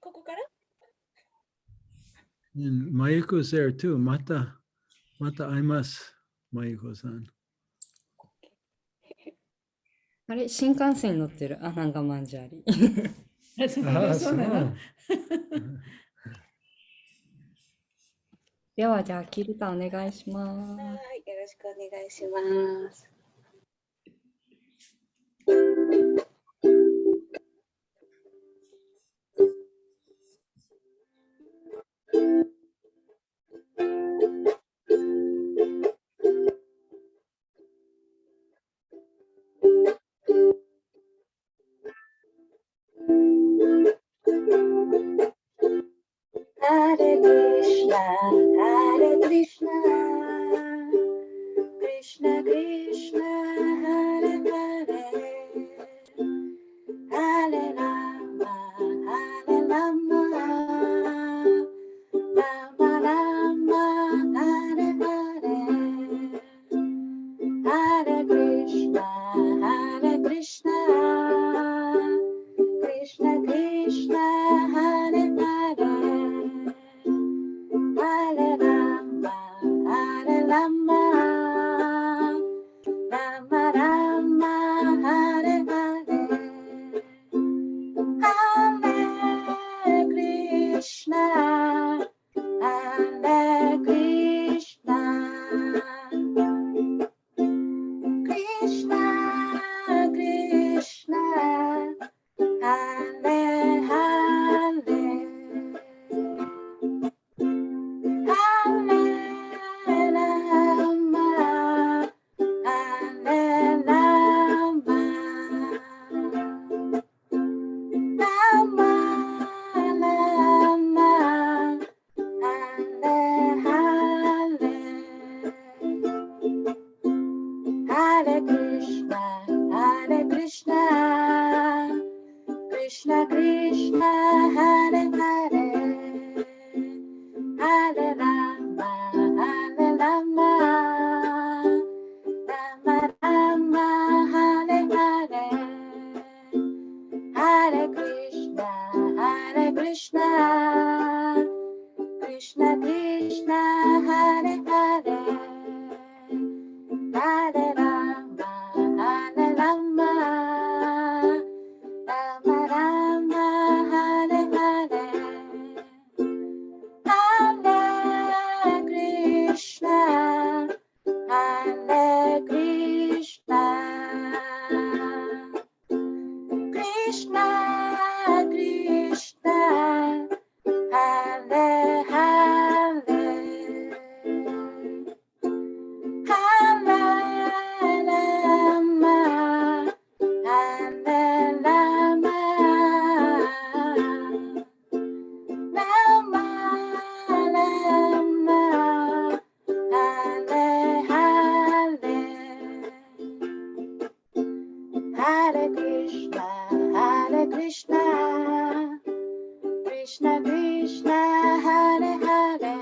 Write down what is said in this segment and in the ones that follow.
ここから And Mayuko's there too. Mata aimasu, Mayuko-san. あれ、新幹線に乗ってる。あ、なんかマンジャーリ。そうなの。では、じゃあ、キルタお願いしまはす。い、よろしくお願いします。ハレクリシナ、ハレクリシナ、クリシナクリシナ、ハレハレ、ハレラマ、ハレラマ、ラマラマ、ハレハレ、ハレクリシナ、ハレクリシナ、クリシナクリシナ、ハレハレ。Hare Rama, Hare Rama, Rama Rama, Hare Hare, Hare Krishna, Hare Krishna, Krishna Krishna, Hare Hare. Hare Rama, Hare Rama, Rama Rama, Hare Hare, Hare Krishna, Hare Krishna, Krishna Krishna, Hare Hare. Hare Rama, Hare Rama, Rama Rama, Hare Hare, Hare Krishna, Hare Krishna, Krishna Krishna, Hare Hare, Hare Rama, Hare Rama, Rama Rama, Hare Hare. Hare Krishna, Hare Krishna, Krishna Krishna, Hare Hare, Hare Rama, Hare Rama, Rama Rama, Hare Hare, Hare Krishna, Hare Krishna, Krishna Krishna, Hare Hare,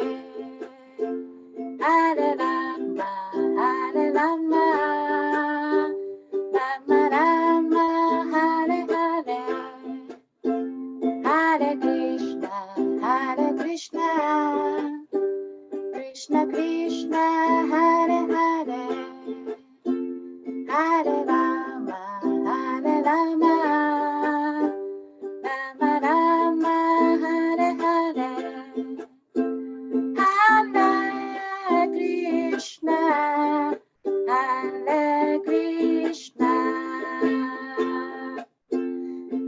Hare Rama, Hare Rama, Rama Rama, Hare Hare, Hare Krishna, Hare Krishna, Krishna Krishna, Hare Hare, Hare Rama, Hare Rama, Rama Rama, Hare Hare, Hare Krishna, Hare Krishna,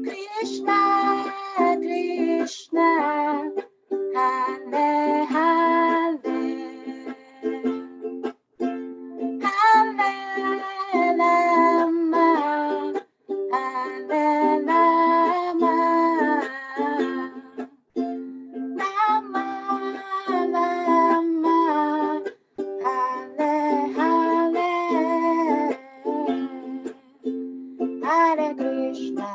Krishna Krishna, Hare Hare, Hare Rama, Hare Rama, Rama Rama, Hare Hare, Hare Krishna,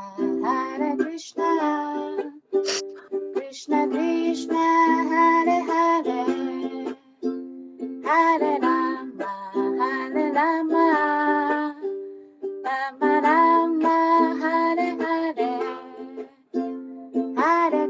Hare Krishna, Krishna Krishna, Hare Hare, Hare Rama, Hare Rama, Rama Rama, Hare Hare, Hare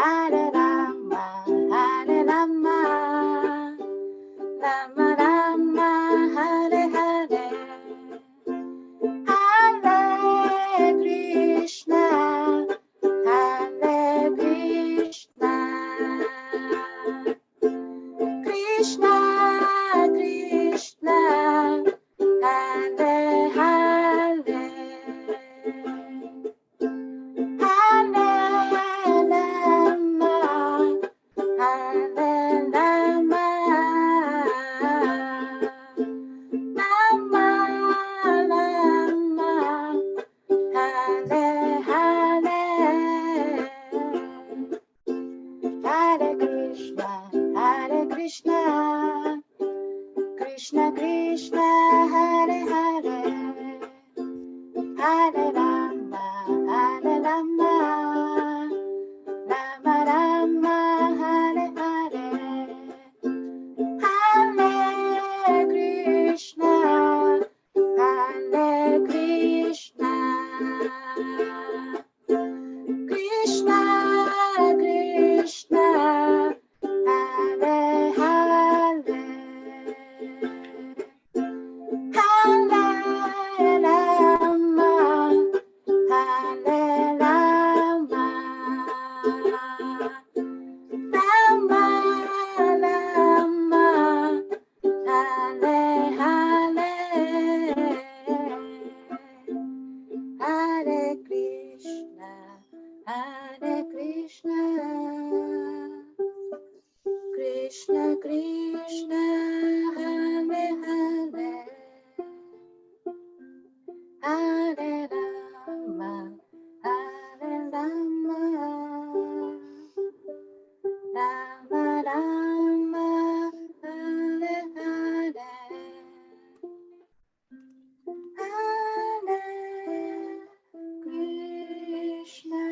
Hare Rama, Hare Rama, Rama Rama, Hare Hare, Hare Krishna, Hare Krishna, Krishna Krishna, Hare Hare, Hare Rama, Hare Rama, Rama Rama, Hare Hare, Hare Krishna, Hare Krishna, Krishna Krishna, Hare Hare, Hare Rama, Hare Rama, Rama Rama, Hare Hare, Hare Krishna, Hare Krishna, Krishna Krishna, Hare Hare, Hare Rama, Hare Rama, Rama Rama, Hare Hare, Hare Krishna, Hare Krishna, Krishna Krishna, Hare Hare, Hare Rama, Hare Rama, Rama Rama, Hare Hare, Hare Krishna,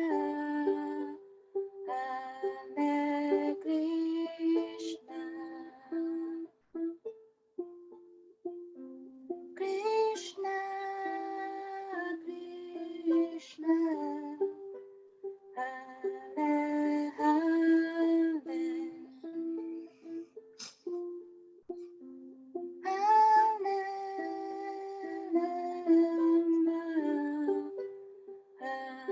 Hare Krishna, Krishna Krishna, Hare Hare, Hare Rama, Hare Rama, Rama Rama,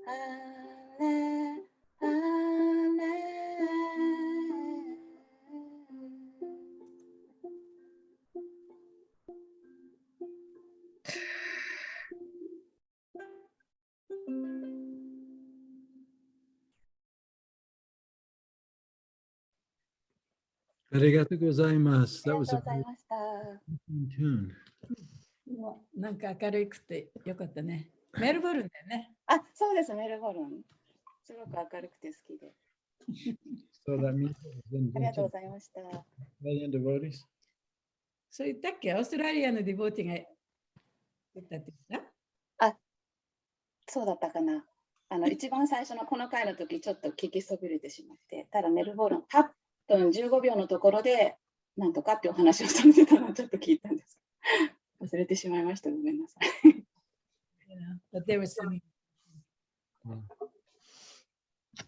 Hare Arigatou gozaimasu. That あり was が a とうございました。 beautiful tune. もうなんか明るくてよかったね。メルボルンだよね。あ、そうです、メルボルン。すごく明るくて好きで。 So that means it was ありがとう invented ございました。 by Australian devotees. そう言ったっけオーストラリアのディボーティが言ったって言った？そうだったかな。一番最初のこの回の時ちょっと聞きそびれてしまって、ただメルボルン8分15秒のところでなんとかっていうお話をされてたのをちょっと聞いたんです。忘れてしまいました。ごめんなさい。But they were singing.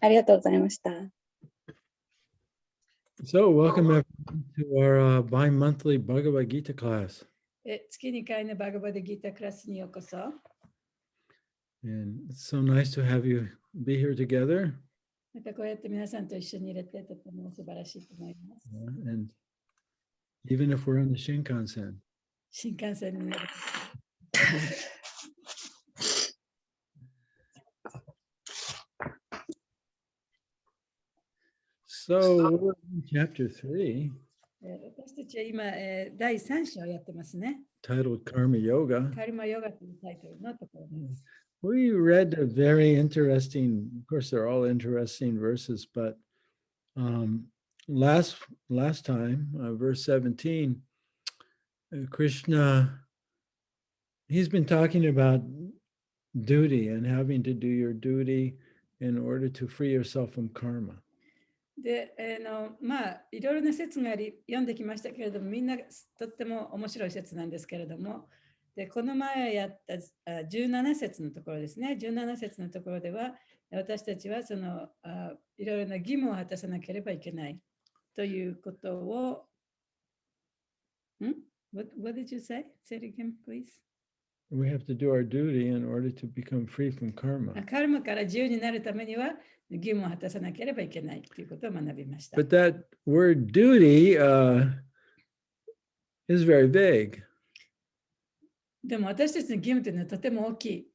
ありがとうございました。 So, welcome everyone to our bi-monthly Bhagavad Gita class. 月2回のバガバデギタークラスにようこそ。And it's so nice to have you be here together. またこうやって皆さんと一緒に入れてとても素晴らしいと思います。 And even if we're on the Shinkansen. 新幹線に乗る。 So, we're in chapter 3, 私たちは今、第3章をやってますね。 titled Karma Yoga. カリマヨガというタイトルのところです。 We read a very interesting, of course, they're all interesting verses, but last time, verse 17, Krishna, he's been talking about duty and having to do your duty in order to free yourself from karma. で、まあ、いろいろな説が読んできましたけれども、みんなとっても面白い説なんですけれども、でこの前やった17節のところですね、17節のところでは、私たちはそのいろいろな義務を果たさなければいけないということを、what did you say? Say it again, please. We have to do our duty in order to become free from karma. カルマから自由になるためには義務を果たさなければいけないということを学びました。But that word duty is very vague. でも私たちの義務というのはとても大きい。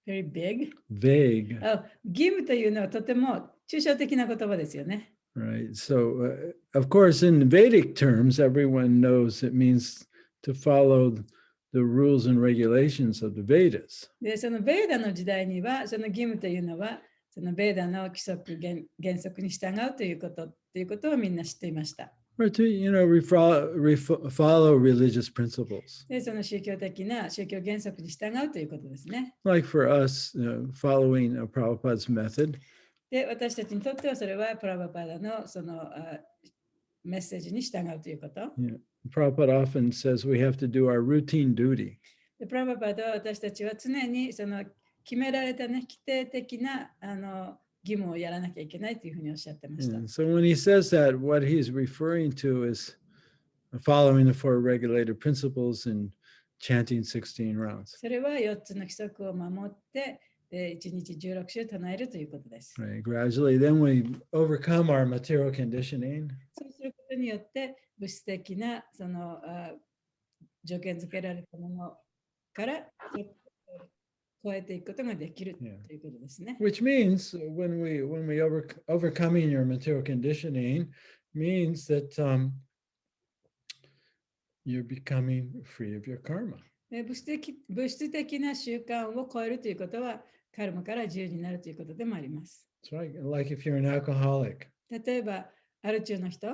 Very big. Vague, 義務というのはとても抽象的な言葉ですよね。right? So, of course, in Vedic terms, everyone knows it means to follow the rules and regulations of the Vedas. で、そのベーダの時代には、その義務というのは、そのベーダの規則、原則に従うということをみんな知っていました。Or to, follow religious principles. で、その宗教的な宗教原則に従うということですね。Like for us, following Prabhupada's method. で、私たちにとってはそれはプラバパダのそのメッセージに従うということ。Yeah. Prabhupada often says we have to do our routine duty. でプラバパダは私たちは常にその決められたね、規定的な義務をやらなきゃいけないというふうにおっしゃってました。And so when he says that, what he's referring to is following the four regulated principles and chanting 16 rounds. それは4つの規則を守って、1日16週唱えるということです。Right. Gradually, then we overcome our material conditioning. そうすることによって、物質的なその条件付けられたものから超えていくことができるということですね。Which means when we overcoming your material conditioning means that you're becoming free of your karma. 物質的な習慣を超えるということは、カルマから自由になるということでもあります。That's right. Like if you're an alcoholic, 例えば、アル中の人、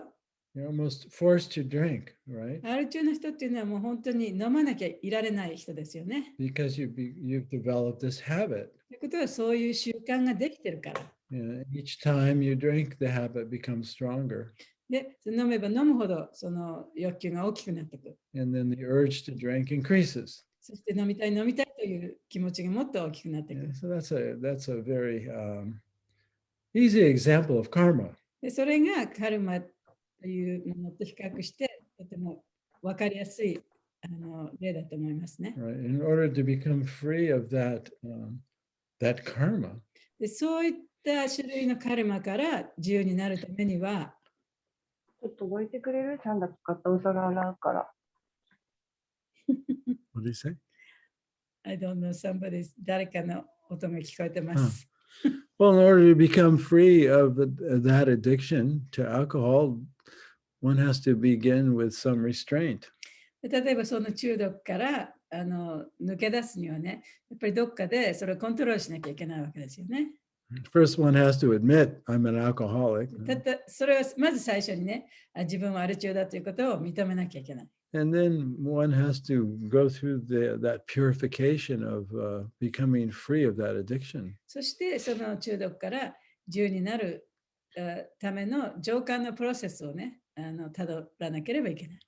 you're almost forced to drink, right? アル中の人っていうのはもう本当に飲まなきゃいられない人ですよね。Because you've developed this habit. ということは、そういう習慣ができてるから。Each time you drink, the habit becomes stronger. で、飲めば飲むほどその欲求が大きくなってくる。And then the urge to drink increases. そして飲みたいという気持ちがもっと大きくなってくる。So that's a very easy example of karma. で、それがカルマというものと比較して、とても分かりやすい例だと思いますね。Right. In order to become free of that karma, で、そういった種類のカルマから自由になるためには、ちょっとどいてくれる？ちゃんと使ったお皿洗うから。what do you say? I don't know,誰かの音が聞こえてます。Well, in order to become free of that addiction to alcohol, one has to begin with some restraint. 例えばその中毒から抜け出すにはね、やっぱりどっかでそれをコントロールしなきゃいけないわけですよね。First, one has to admit I'm an alcoholic. それはまず最初にね、自分はアル中だということを認めなきゃいけない。And then one has to go through that purification of becoming free of that addiction. そしてその中毒から自由になるための浄化のプロセスをね、たどらなければいけない。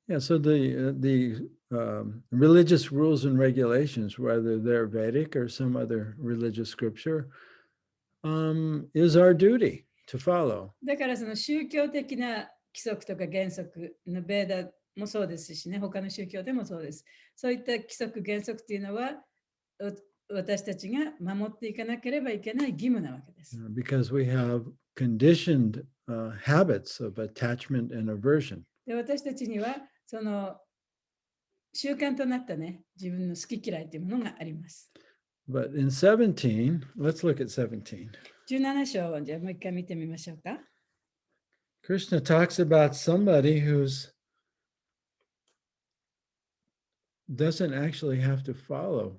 Yeah, so the religious rules and regulations, whether they're Vedic or some other religious scripture, is our duty to follow. だからその宗教的な規則とか原則のベーダもそうですしね、他の宗教でもそうです。そういった規則原則っていうのは私たちが守っていかなければいけない義務なわけです。Because we have conditioned habits of attachment and aversion. で、私たちにはその習慣となったね、自分の好き嫌いというものがあります。But in 17, let's look at 17. 17章をじゃあもう一回見てみましょうか。Krishna talks about somebody who doesn't actually have to follow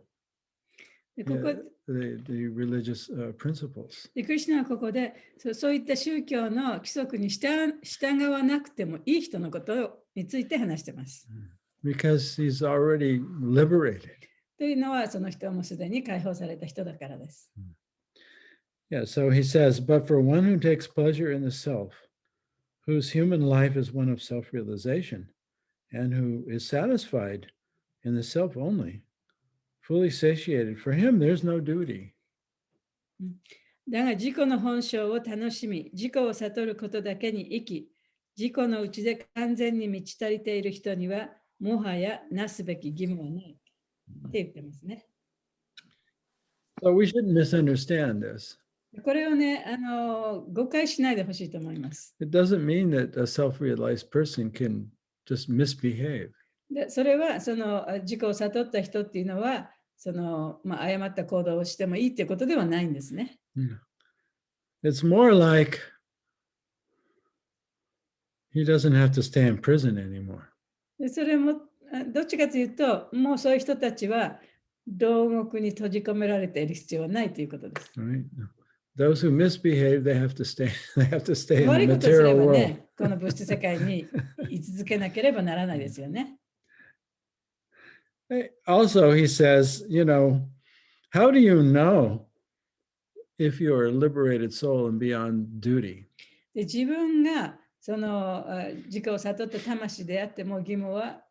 でここ the religious principles. でクリシュナはここでそういった宗教の規則に従わなくてもいい人のことについて話しています。Because he's already liberated. というのはその人はもうすでに解放された人だからです。Yeah, so he says, but for one who takes pleasure in the self, whose human life is one of self-realization, and who is satisfied in the self only, fully satiated, for him there's no duty. だが自己の本性を楽しみ、自己を悟ることだけに生き、自己のうちで完全に満ち足りている人には、もはやなすべき義務はないって言ってますね。So we shouldn't misunderstand this. これをね、誤解しないでほしいと思います。It doesn't mean that a self-realized person can just misbehave. でそれはその自己を悟った人っていうのは誤った行動をしてもいいっていうことではないんですね。It's more like he doesn't have to stay in prison anymore. でそれもどっちかというと、もうそういう人たちは牢獄に閉じ込められている必要はないということです。Right? Those who misbehave, they have to stay in 悪 the いことすれ material ば world. ね、この物質世界に居続けなければならないですよね。Also, he says, how do you know if you're a liberated soul and beyond duty? で自分がその自己を悟った魂であっても義務は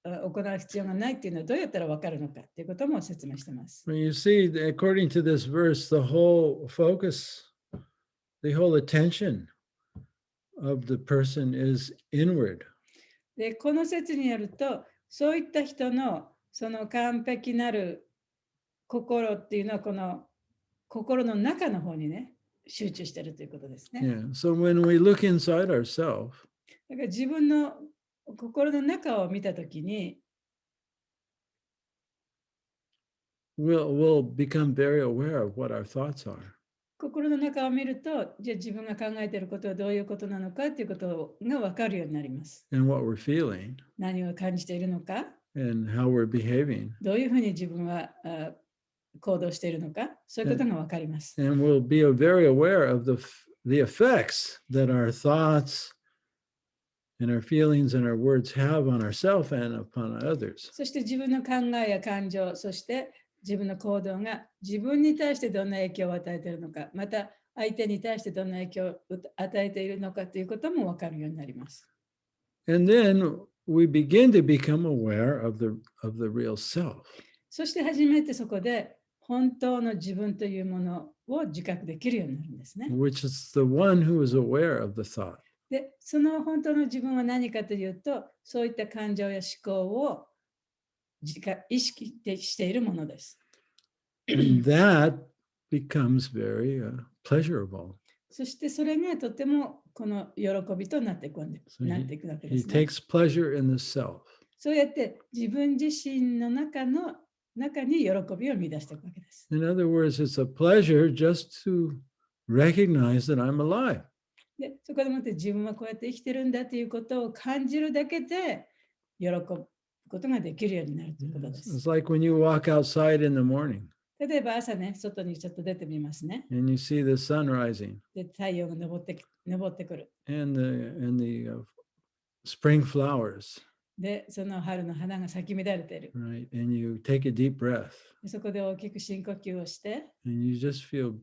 行う必要がないっていうのはどうやったら分かるのかっていうことも説明しています。Well, you see, according to this verse, the whole focus, the whole attention of the person is inward. でこの説によると、そういった人のその完璧なる心っていうのはこの心の中の方にね集中しているということですね。Yeah. So when we look inside ourselves, だから自分の心の中を見たときに、we'll become very aware of what our thoughts are. 心の中を見ると、じゃあ自分が考えていることはどういうことなのかということが分かるようになります。And what we're feeling 何を感じているのか、and how we're behaving. どういうふうに自分は行動しているのか、そういうことが分かります。And we'll be very aware of the effects that our thoughts and our feelings and our words have on ourselves and upon others. そして自分の考えや感情、そして自分の行動が自分に対してどんな影響を与えているのか、また相手に対してどんな影響を与えているのかということも分かるようになります。And then we begin to become aware of the real self. そして初めてそこで本当の自分というものを自覚できるようになるんですね。Which is the one who is aware of the thought. で、その本当の自分は何かというと、そういった感情や思考を意識しているものです。And that becomes very pleasurable. そしてそれがとてもこの喜びとなっていくわけで He すね。takes pleasure in the self. そうやって自分自身の中に喜びを見出していくわけです。In other words, it's a pleasure just to recognize that I'm alive. で、そこでもって自分はこうやって生きてるんだということを感じるだけで喜ぶことができるようになるということです。It's like when you walk outside in the morning 例えば朝ね、外にちょっと出てみますね。 and you see the sun rising で、太陽が昇ってくる。 and the spring flowers, で、その春の花が咲き乱れている。 right? And you take a deep breath でそこで大きく深呼吸をして、 and you just feel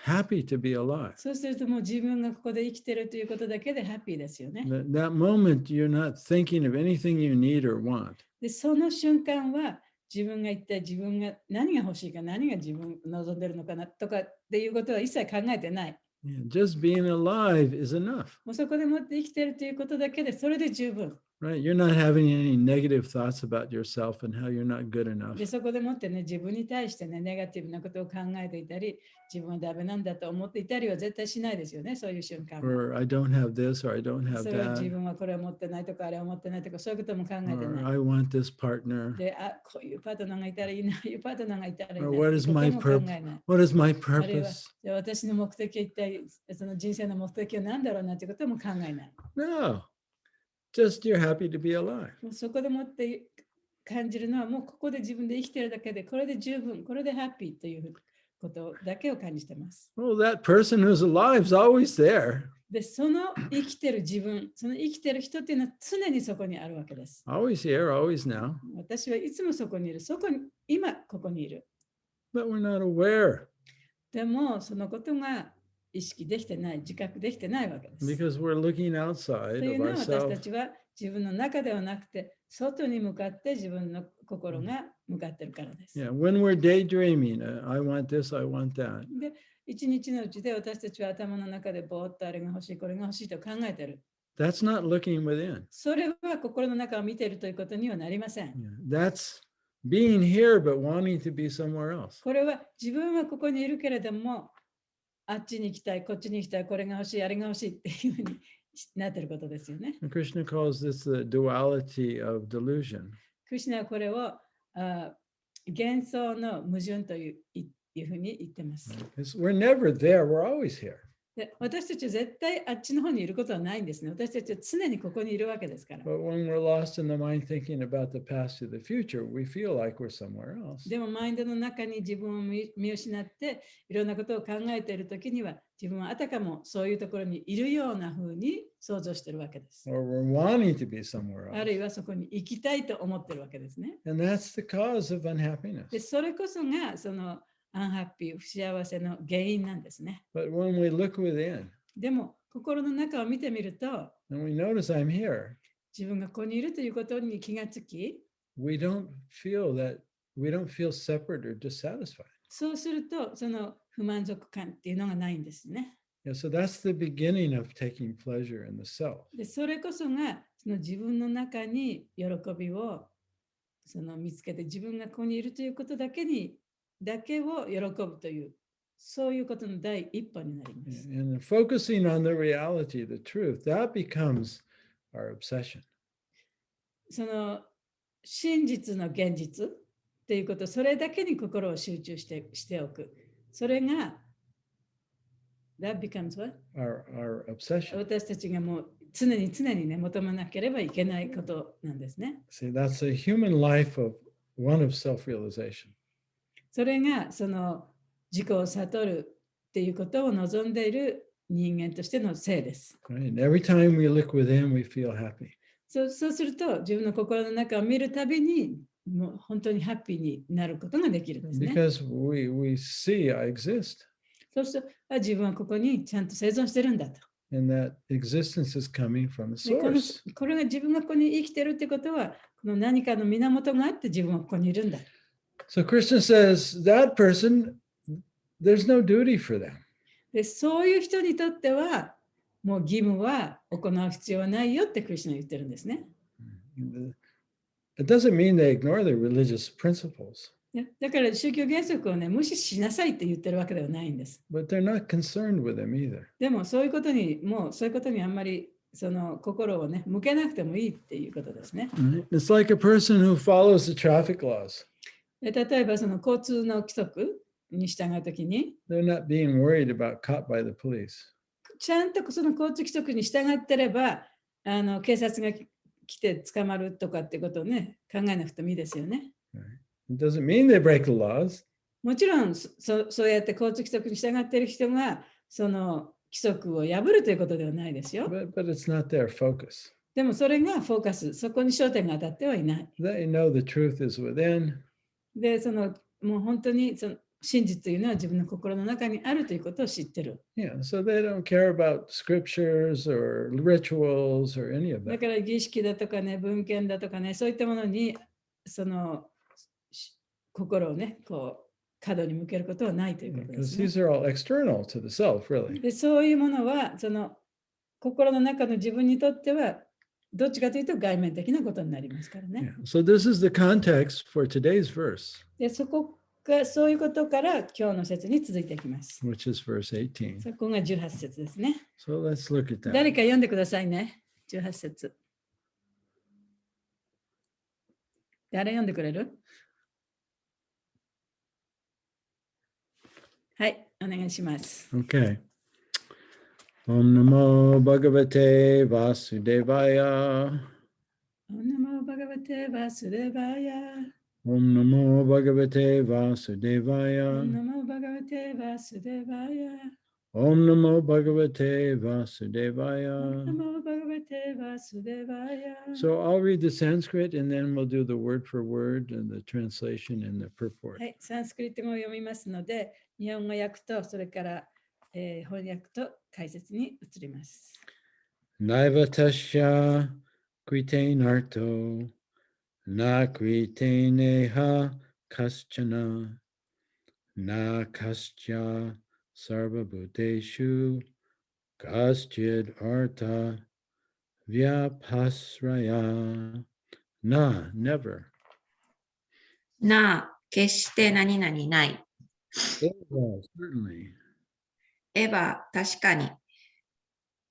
happy to be alive. そうするともう自分がここで生きてるということだけでハッピーですよね。 That moment, you're not thinking of anything you need or want. で、その瞬間は自分が一体自分が何が欲しいか、何が自分望んでるのかなとかっていうことは一切考えてない。Yeah, just being alive is enough, もうそこでもって生きてるということだけでそれで十分。 right? You're not having any negative thoughts about yourself and how you're not good enough. で、そこでもってね、自分に対してね、ネガティブなことを考えていたり、自分はダメなんだと思っていたりは絶対しないですよね、そういう瞬間は。 Or I don't have this or I don't have それは自 that. 分はこれを持ってないとか、あれを持ってないとか、そういうことも考えて Or ない。 I want this partner. で、こういうパートナーがいたらいいな、ああいうパートナーがいたらいいな。 Or what is と my いうことも考えない。 What is my あるいは purpose? じゃあ私の目的は一体、その人生の目的は何だろうなということも考えない。 No, just you're happy to be alive. もうそこでもって感じるのは、もうここで自分で生きてるだけで、これで十分、これでハッピーということだけを感じてます。 Well, that person who's alive is always there, で、その生きてる自分、その生きてる人っていうのは常にそこにあるわけです。 always here, always now. 私はいつもそこにいる。今ここにいる。 But we're not aware. でも、そのことが意識できてない、自覚できてないわけです。 because we're looking と outside いう of のは私た ourselves. ちは自分の中ではなくて、外に向かって自分の心が向かっているからです。 Yeah, when we're daydreaming, I want this, I want that. で、一日のうちで私たちは頭の中でぼーっとあれが欲しい、これが欲しいと考えている。 That's not looking within. それは心の中を見ているということにはなりません。 Yeah, that's being here but wanting to be somewhere else. これは自分はここにいるけれども、あっちに行きたい、こっちに行きたい、これが欲しい、あれが欲しいっていうふうになっていることですよね。 And Krishna calls this the duality of delusion. クリシュナはこれを幻想の矛盾というふうに言ってます。 We're never there, we're always here. で、私たちは絶対あっちの方にいることはないんですね。私たちは常にここにいるわけですから。 But when we're lost in the mind thinking about the past to the future, we feel like we're somewhere else. でもマインドの中に自分を見失っていろんなことを考えているときには自分はあたかもそういうところにいるようなふうに想像しているわけです。 Or we're wanting to be somewhere ある else. いはそこに行きたいと思っているわけですね。 And that's the cause of unhappiness. で、それこそがそのアンハッピー、不幸せの原因なんですね。 But when we look within でも心の中を見てみると and we notice I'm here, 自分がここにいるということに気がつき、 we don't feel separate or dissatisfied. そうするとその不満足感っていうのがないんですね。 Yeah, so that's the beginning of taking pleasure in the self. で、それこそがその自分の中に喜びをその見つけて自分がここにいるということだけを喜ぶというそういうことの第一歩になります。 And focusing on the reality, the truth, that becomes our obsession. その真実の現実っていうこと、それだけに心を集中しておく。それがThat becomes what? Our obsession. 私たちがもう常にね、求めなければいけないことなんですね。See, that's a human life of one of self-realization. それがその自己を悟るっていうことを望んでいる人間としての性です。Right? And every time we look within, we feel happy. そうすると自分の心の中を見るたびにもう本当にハッピーになることができるんですね。 Because we see I exist. そうすると自分はここにちゃんと生存してるんだと。And that existence is coming from a でsource. これが自分がここに生きてるってことはこの何かの源があって自分はここにいるんだ。 So Krishna says that person, there's no duty for them. でそういう人にとってはもう義務は行う必要はないよってクリスチャンは言ってるんですね。 It doesn't mean they ignore their religious principles, だから宗教原則をね無視しなさいって言ってるわけではないんです。 but they're not concerned with them either. でもそういうことにあんまりその心をね向けなくてもいいっていうことですね。 It's like a person who follows the traffic laws. で例えばその交通の規則に従うときに They're not being worried about caught by the police. ちゃんとその交通規則に従ってれば警察が来て捕まるとかってことをね考えなくてもいいですよね。 It doesn't mean they break the laws, もちろんそうやって交通規則に従っている人がその規則を破るということではないですよ。 but it's not their focus. でもそれがフォーカス、そこに焦点が当たってはいない。 They know the truth is within. で、もう本当にその真実というのは自分の心の中にあるということを知ってる。 Yeah, so they don't care about scriptures or rituals or any of だ that. から儀式だとかね、文献だとかね、そういったものにその心をね、こう角に向けることはないということで Because すね。 these are all external to the self, really. で、そういうものはその心の中の自分にとってはどっちかというと外面的なことになりますからね。 Yeah. So this is the context for today's verse, で、そういうことから今日の説に続いていきます。 which is verse 18. そこが18節ですね。 So let's look at 誰 that. か読んでくださいね。18節。誰読んでくれる？はい、お願いします。 Okay. Om Namo Bhagavate Vasudevaya. オナモバガバテバスデバヤ。 Om Namo Bhagavate オ Vasudevaya. ナモバガバテバスデバヤ。 Om Namo Bhagavate オ Vasudevaya. ナモバガバ So I'll read the Sanskrit and then we'll do the word for word and the translation and the purport. はい、サンスクリット語を読みますので、日本語訳とそれから、翻訳と解説に移ります。Naiva tasya kritenarto na kriteneha kaschana na kaschya sarvabhuteshu kaschid artha vyapasraya na never なあ、決して何々ない。 eva certainly エヴァ、確かに。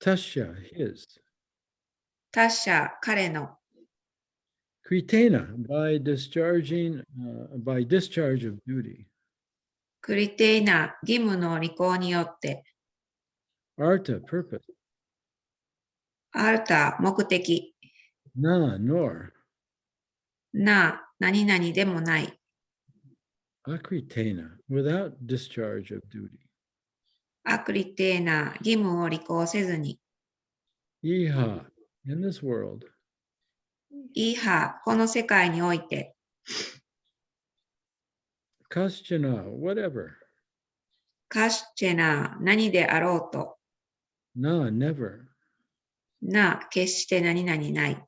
tasya his 他者、彼の。 kritena by discharge of duty クリテイナ、義務の履行によって。 artha purpose アルタ、目的。 na nor なあ、何々でもない。 akritena without discharge of duty アクリテーナ、義務を履行せずに。 iha in this world イーハ、この世界において。 kaschana whatever カシチェナ、何であろうと。 na never なあ、決して何々ない。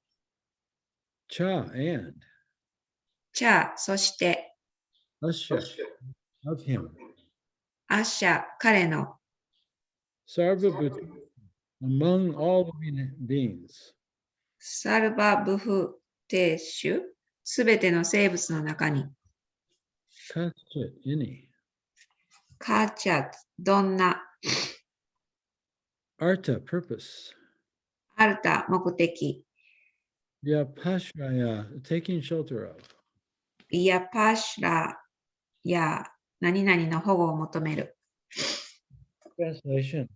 cha and チャー、そして。 asya of him アッシャ、彼の。 sarvabhuta among all living beings サルバブフテーシュ、すべての生物の中に。 kaschit any カーチャッ、どんな。 artha purpose アルタ、目的。 vyapashraya taking shelter of イヤパシュラや何々の保護を求める。 translation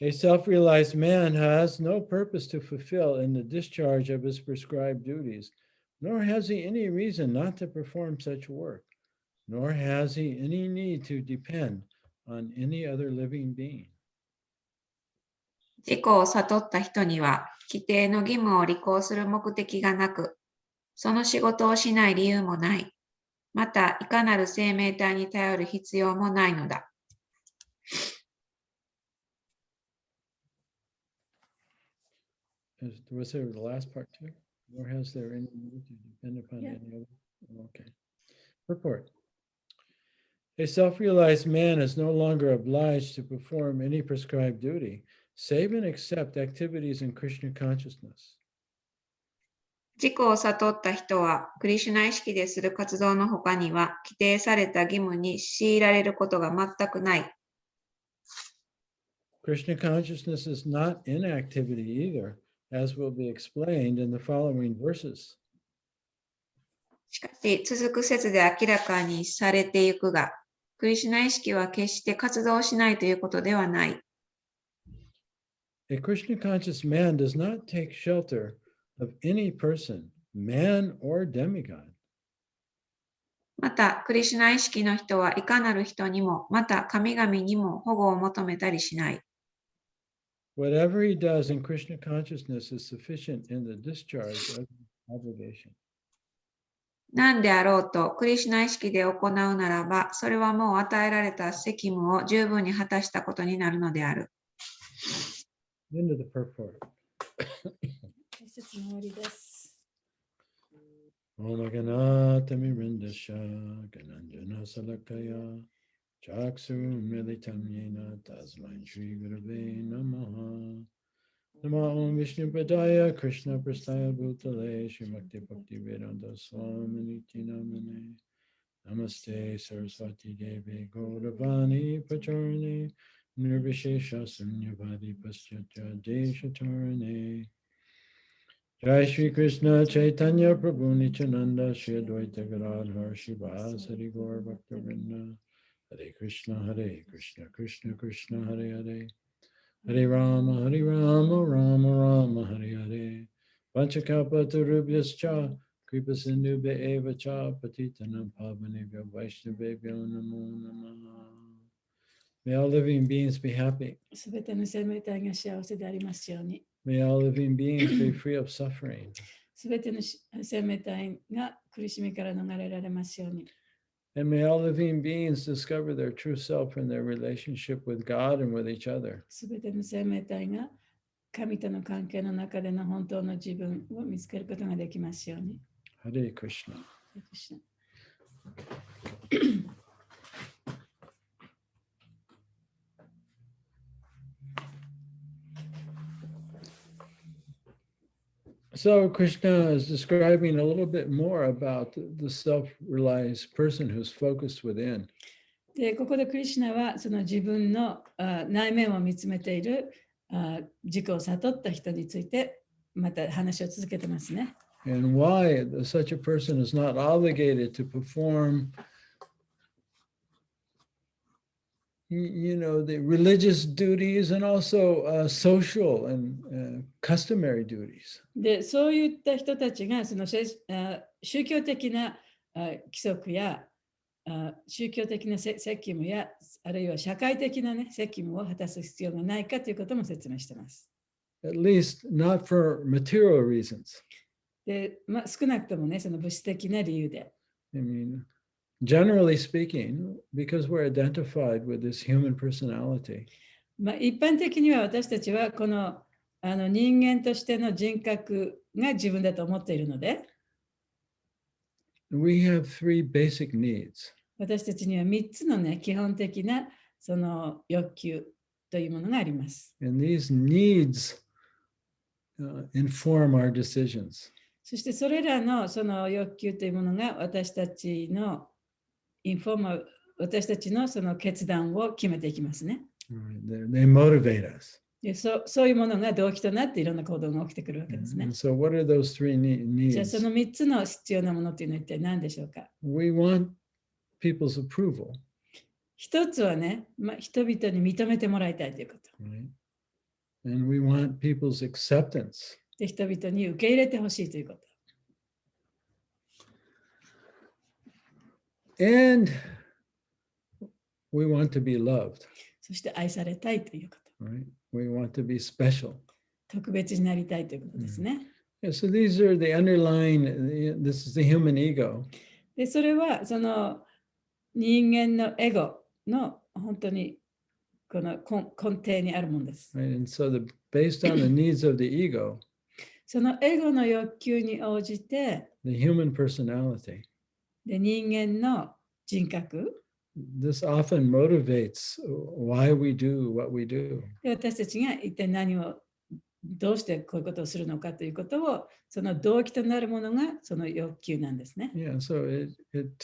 A self-realized man has no purpose to fulfill in the discharge of his prescribed duties, nor has he any reason not to perform such work, nor has he any need to depend on any other living being. 自己を悟った人には、規定の義務を履行する目的がなく、その仕事をしない理由もない。また、いかなる生命体に頼る必要もないのだ。Was there the last part too? Nor has there any need to depend upon Yeah. any other? Okay. Purport. A self-realized man is no longer obliged to perform any prescribed duty, save and except activities in Krishna consciousness. 自己を悟った人は、クリシュナ意識でする活動の他には、規定された義務に強いられることが全くない。Krishna consciousness is not inactivity either, as will be explained in the following verses. しかし、続く説で明らかにされていくが、クリシュナ意識は決して活動しないということではない。A Krishna conscious man does not take shelter of any person, man or demigod. また、クリシュナ意識の人はいかなる人にも、また神々にも保護を求めたりしない。Whatever he does in Krishna consciousness is sufficient in the discharge of obligation. 何であろうと、クリシュナ意識で行うならば、それはもう与えられた責務を十分に果たしたことになるのである。End of the purport. 解説の終わりです。Om Ganata Mirindasha Gananjana Salakaya Chaksu Militam Yena Tasmai Shri Gurave Namaha Nama Om Vishnu Padaya Krishna Prastaya Bhutale Shrimakti Bhakti Vedanta Swami Namane Namaste Saraswati Devi Gauravani Pacharane Nirvishesha Sunyavadi Paschatya Deshatarane Jai Shri Krishna Chaitanya Prabhu Nityananda Shri Advaita Gadadhar Shivas Hari Gaur Bhaktivinoda Hare Krishna Krishna Krishna Hare Hare Hare Rama Rama Rama Hare Hare Panchakapa Tarubhyascha Kripa Sindhubhya Eva Cha Patitanam Pavanebhyo Vaishnavebhyo Namo Namaha. May all living beings be happy. すべての生命体が幸せでありますように。May all living beings be free of suffering. すべての生命体が苦しみから逃れられますように。And may all living beings discover their true self in their relationship with God and with each other. すべての生命体が神との関係の中での本当の自分を見つけることができますように。Hare Krishna. So Krishna is describing a little bit more about the self-realized person who's focused within. で、ここでクリシュナはその自分の内面を見つめている自己を悟った人についてまた話を続けてますね。And why such a person is not obligated to perform, the religious duties and also social and customary duties. で、そういった人たちがその宗教的な規則や宗教的な責務やあるいは社会的な、責務を果たす必要がないかということも説明しています。At least not for material reasons. で、少なくともその物質的な理由で。I mean, generally speaking, because we're identified with this human personality. 一般的には私たちはこの人間としての人格が自分だと思っているので、We have three basic needs. 私たちには3つの基本的なその欲求というものがあります。And these needs inform our decisions. そしてそれらのその欲求というものが私たちのその決断を決めていきますね。They motivate us. でそういうものが動機となっていろんな行動が起きてくるわけですね。 And so what are those three じゃあ needs? その3つの必要なものというのは一体何でしょうか。 We want people's approval. 一つは人々に認めてもらいたいということ。Right? And we want people's acceptance. で、人々に受け入れてほしいということ。And we want to be loved. そして愛されたいということ。Right? We want to be special. 特別になりたいということですね。Yeah, so these are the underlying, this is the human ego. で、それはその人間のエゴの本当にこの根底にあるものです。Right? And so based on the needs of the ego, そのエゴの欲求に応じて、the human personality, で人間の人格、this often motivates why we do what we do. で私たちが一体どうしてこういうことをするのかということを、その動機となるものがその欲求なんですね。Yeah, so it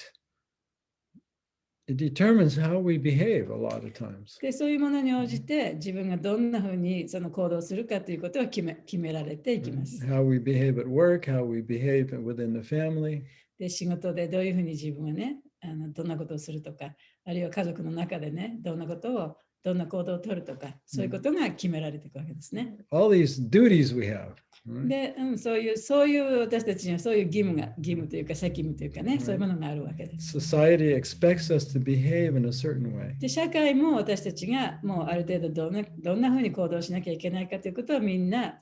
determines how we behave a lot of times. で、そういうものに応じて自分がどんなふうにその行動するかということを決められていきます。How we behave at work, how we behave within the family. で、仕事でどういうふうに自分がどんなことをするとか、あるいは家族の中でどんな行動を取るとか、そういうことが決められていくわけですね。All these duties we have. Right? で、そういう私たちにはそういう義務というか責務というかそういうものがあるわけです。Society expects us to behave in a certain way. で、社会も私たちがもうある程度どんなふうに行動しなきゃいけないかということをみんな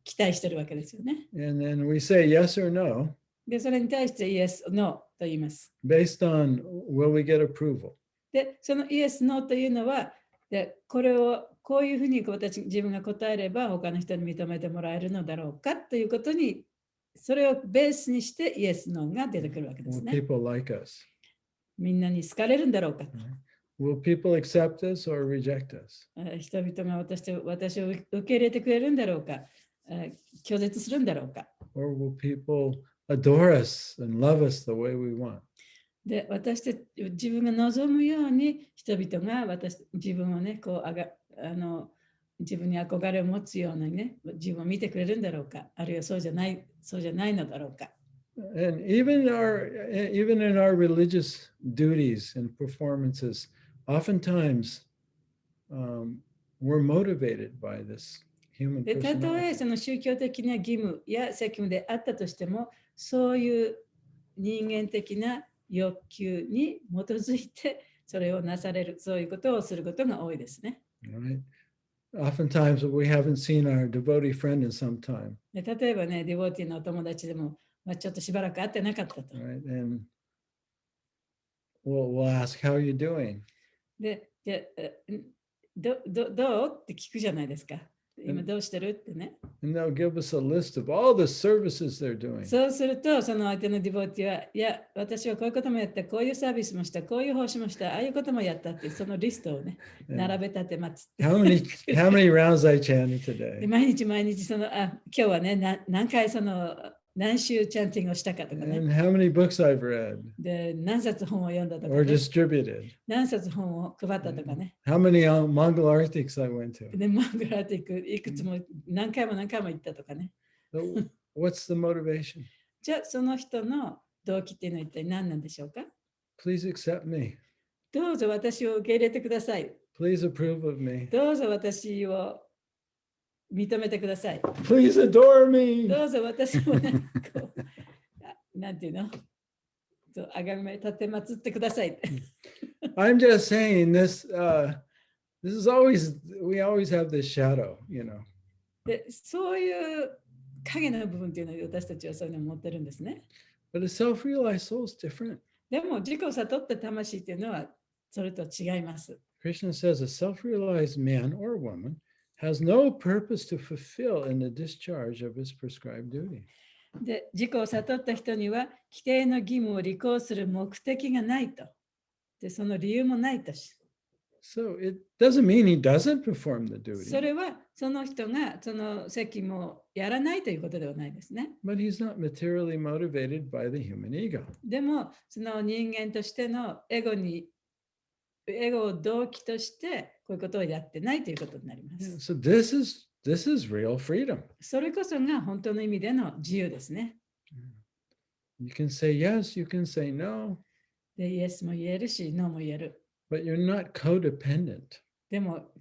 期待してるわけですよね。And then we say yes or no. で、それに対して Yes, No と言います。Based on will we get approval. で、その Yes, No というのは、こういうふうに自分が答えれば他の人に認めてもらえるのだろうかということに、それをベースにして Yes, No が出てくるわけです Will ね。people like us? みんなに好かれるんだろうかと。Will people accept us or reject us? 人々が私を受け入れてくれるんだろうか、拒絶するんだろうか。Or will people adore us and love us the way we want? で、自分が望むように人々が自分を自分に憧れを持つような自分を見てくれるんだろうか、あるいはそうじゃないのだろうか。And even in our religious duties and performances, oftentimes we're motivated by this human で、たとえ personality. その宗教的な義務や責務であったとしても、そういう人間的な欲求に基づいてそれをなされる、そういうことをすることが多いですね。Right? oftentimes we haven't seen our devotee friend in some time, で例えばね、ディボーティーのお友達でも、ちょっとしばらく会ってなかったと。 right? And we'll ask, how are you doing? で、どうって聞くじゃないですか。今どうしてるってね。And they'll give us a list of all the services they're doing. そうすると、その相手のディボーティーは、いや、私はこういうこともやった、こういうサービスもした、こういう奉仕もした、ああいうこともやったって、そのリストをね、並べ立てまつって。How many rounds I chanted で today? 毎日その、今日はね、何回その、何週チャンティングをしたかとかね。 And how many books I've read で、何冊本を読んだとか、 or ね、 distributed? 何冊本を配ったとかね。 How many Mongol Arctics I went to? で、マングラティックいくつも何回も行ったとかね。 So what's the motivation? じゃあ、その人の動機っていうのは一体何なんでしょうか？ Please accept me. どうぞ私を受け入れてください。 Please approve of me. どうぞ私を認めてください。 Please adore me. どうぞ私をね、こうなんていうの？あがめ立てまつってください。 I'm just saying this. This is always we always have this shadow, you know. で、そういう影の部分っていうのを私たちはそういうのを持ってるんですね。 But a self-realized soul is different. でも自己を悟った魂っていうのはそれと違います。 Krishna says a self-realized man or woman has no purpose to fulfill in the discharge of his prescribed duty. で、自己を悟った人には規定の義務を履行する目的がないと。で、その理由もないとし。 So it doesn't mean he doesn't perform the そ duty, れはその人がその責務をやらないということではないですね。 but he's not materially motivated by the human ego. でも、その人間としてのエゴを動機としてこういうことをやってないということになりま Yeah, す。 so this is real freedom. それこそが本当の意味での自由ですね。 You can say yes, you can say no, で、イエスも言えるし、ノーも言える。 but you're not codependent. でも、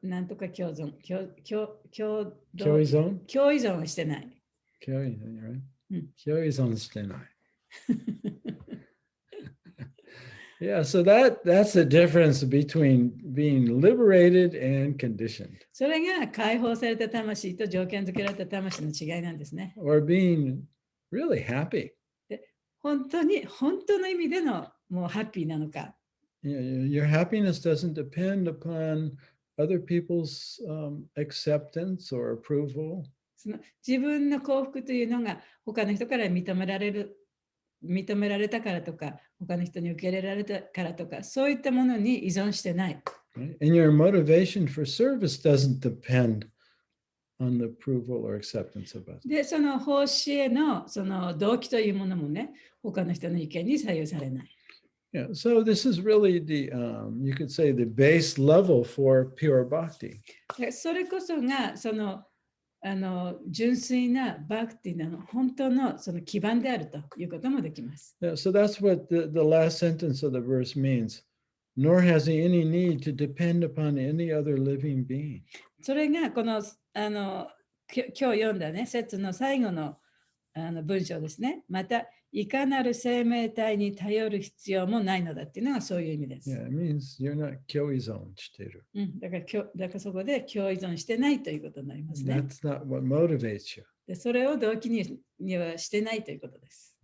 なんとか共存、共同 Kyoizon? 共依存はしてない。 Kyoizon, right? Mm. Kyoizon shitenai. Yeah, so that's the difference between being liberated and conditioned, それが解放された魂と条件付けられた魂の違いなんですね。 or being really happy. 本当の意味でのもうハッピーなのか。 Your happiness doesn't depend upon other people's acceptance or approval. その自分の幸福というのが他の人から認められたからとか、他の人に受け入れられたからとか、そういったものに依存してない。 Right? And your motivation for service doesn't depend on the approval or acceptance of others. で、その奉仕へのその動機というものもね、他の人の意見に左右されない。 Yeah, so this is really you could say the base level for pure bhakti. でそれこそがその純粋なバクティの本当のその基盤であるということもできます。 Yeah, so that's what the last sentence of the verse means. Nor has he any need to depend upon any other living being. それがこの今日読んだね、説の最後の文章ですね。また、いかなる生命体に頼る必要もないのだっていうのがそういう意味です。Yeah, it means you're not kyoizon shiteru. だからそこで共依存してないということになりますね。 That's not what motivates you. でそれを動機にはしてないということです。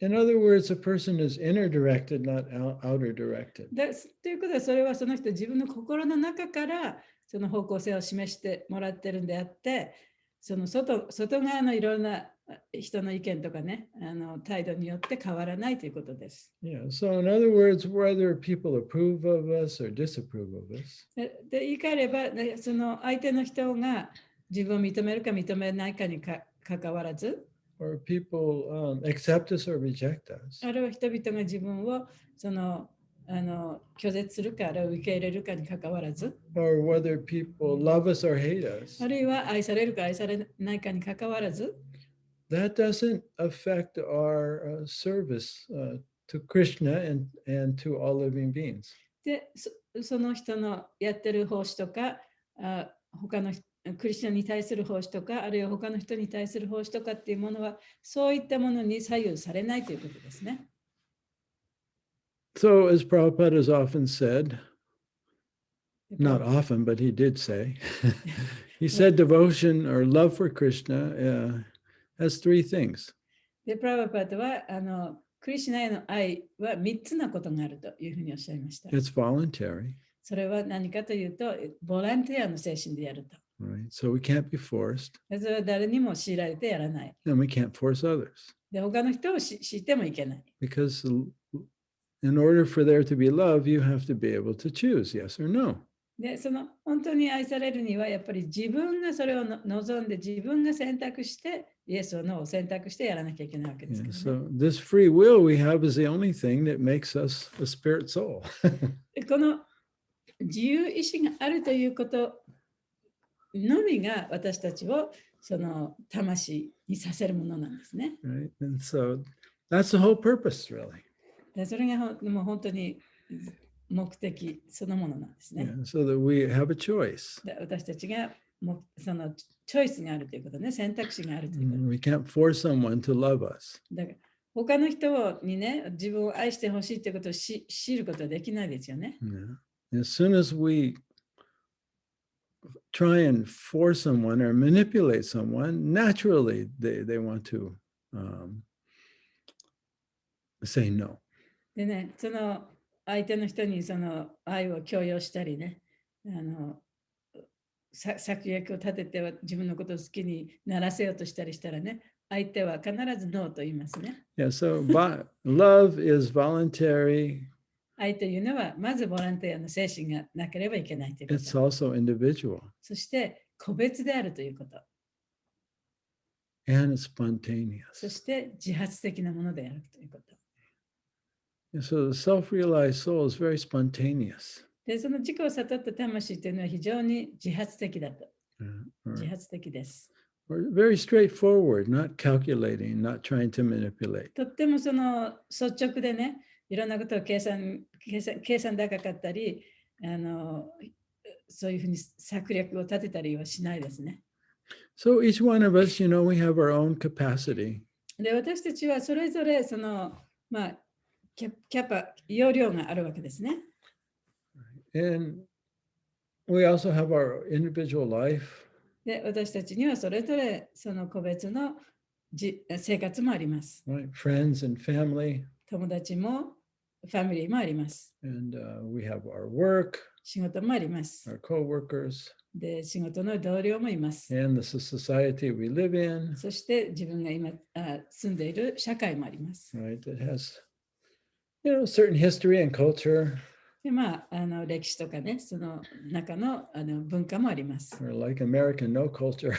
In other words, a person is inner directed, not outer directed. ということは、それはその人自分の心の中からその方向性を示してもらってるんであって、その外側のいろんな人の意見とかね、態度によって変わらないということです。 Yeah, so in other words, whether people approve of us or disapprove of us, で言い換えれば、ね、その相手の人が自分を認めるか認めないかにかかわらず、 or people accept us or reject us, あるいは人々が自分をその拒絶するか、あるいは受け入れるかにかかわらず、 or whether people love us or hate us, あるいは愛されるか愛されないかにかかわらず、 that doesn't affect our service to Krishna and to all living beings. でその人のやってる奉仕とか、他のクリスチャンに対する奉仕とか、あるいは他の人に対する奉仕とかっていうものは、そういったものに左右されないということですね。So, as Prabhupada has often said, Not often, but he did say. He said devotion or love for Krishna has three things. で、プラバパートはクリシュナへの愛は3つのことがあるというふうにおっしゃいました。It's voluntary, それは何かというと、ボランティアの精神でやると。right? So we can't be forced, それは誰にも強いられてやらない。 and we can't force others で、他の人を強いてもいけない。 because in order for there to be love, you have to be able to choose yes or no. で、その本当に愛されるには、やっぱり自分がそれを望んで、自分が選択して、イエスをノーを選択してやらなきゃいけないわけですけ Yeah, どね。 so this free will we have is the only thing that makes us a spirit soul. でこの自由意志があるということのみが私たちをその魂にさせるものなんですね。 Right? And so that's the whole purpose, really. でそれがもう本当に目的そのものなんですね。 Yeah, so that we have a choice. で私たちがそのチョイスがあるということね、選択肢があるということ。 We can't force someone to love us. だから他の人にね、自分を愛してほしいということを知ることはできないですよね。 Yeah. As soon as we try and force someone or manipulate someone, naturally they want to say no. でね、その相手の人にその愛を強要したりね、策略を立てては自分のことを好きにならせようとしたりしたらね、相手は必ずノーと言いますね。 Yeah, so love is voluntary. 愛というのはまずボランティアの精神がなければいけないというこ It's と。 also individual そして個別であるということ。 and it's spontaneous. そして自発的なものであるということ。 And so the self-realized soul is very spontaneous. で、その自己を悟った魂というのは非常に自発的だと。 Or 自発的です。 very straightforward, not calculating, not trying to manipulate. とってもその率直でね、いろんなことを計算高かったり、そういうふうに策略を立てたりはしないですね。 So each one of us, we have our own capacity. で、私たちはそれぞれその、容量があるわけですね。 And we also have our individual life. で、私たちにはそれぞれその個別の生活もあります。 Right? Friends and family. 友達もファミリーもあります。 And we have our work, 仕事もあります。 our co-workers, で、仕事の同僚もいます。 and the society we live in. そして自分が今住んでいる社会もあります。 Right? It has, certain history and culture. で、歴史とかね、その中の文化もあります。 Or like American, no culture.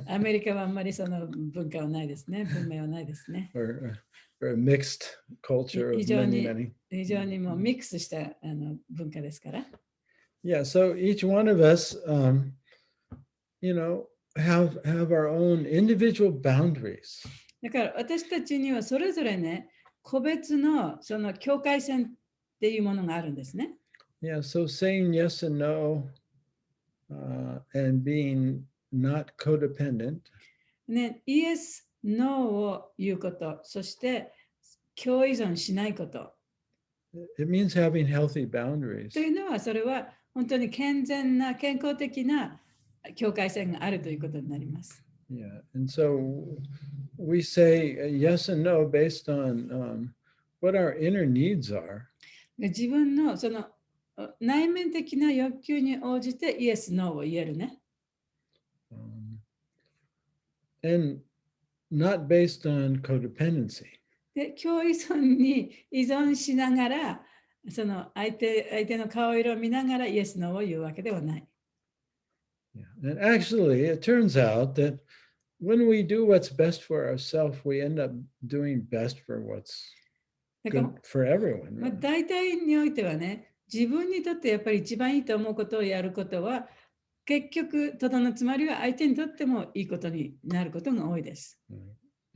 アメリカはあんまりその文化はないですね。文明はないですね。 or a mixed culture of 非常 many, に many. 非常にもうミックスした文化ですから。 Yeah, so each one of us, have our own individual boundaries. だから私たちにはそれぞれね、個別のその境界線っていうものがあるんですね。 Yeah, so saying yes and no and being not codependent. ね、イエス、ノーを言うこと、そして共依存しないこと。 It means having healthy boundaries. というのは、それは本当に健全な、健康的な境界線があるということになります。 Yeah, and so we say yes and no based on what our inner needs are. 自分のその内面的な欲求に応じてイエス、ノーを言えるね。And not based on codependency. で、共依存に依存しながら、その相手の顔色を見ながらイエス、ノーを言うわけではない。Yeah. And actually, it turns out that when we do what's best for ourselves, we end up doing best for what's だから good for everyone. まあ、 Really. 大体においてはね、自分にとってやっぱり一番いいと思うことをやることは、結局、とどのつまりは相手にとってもいいことになることが多いです。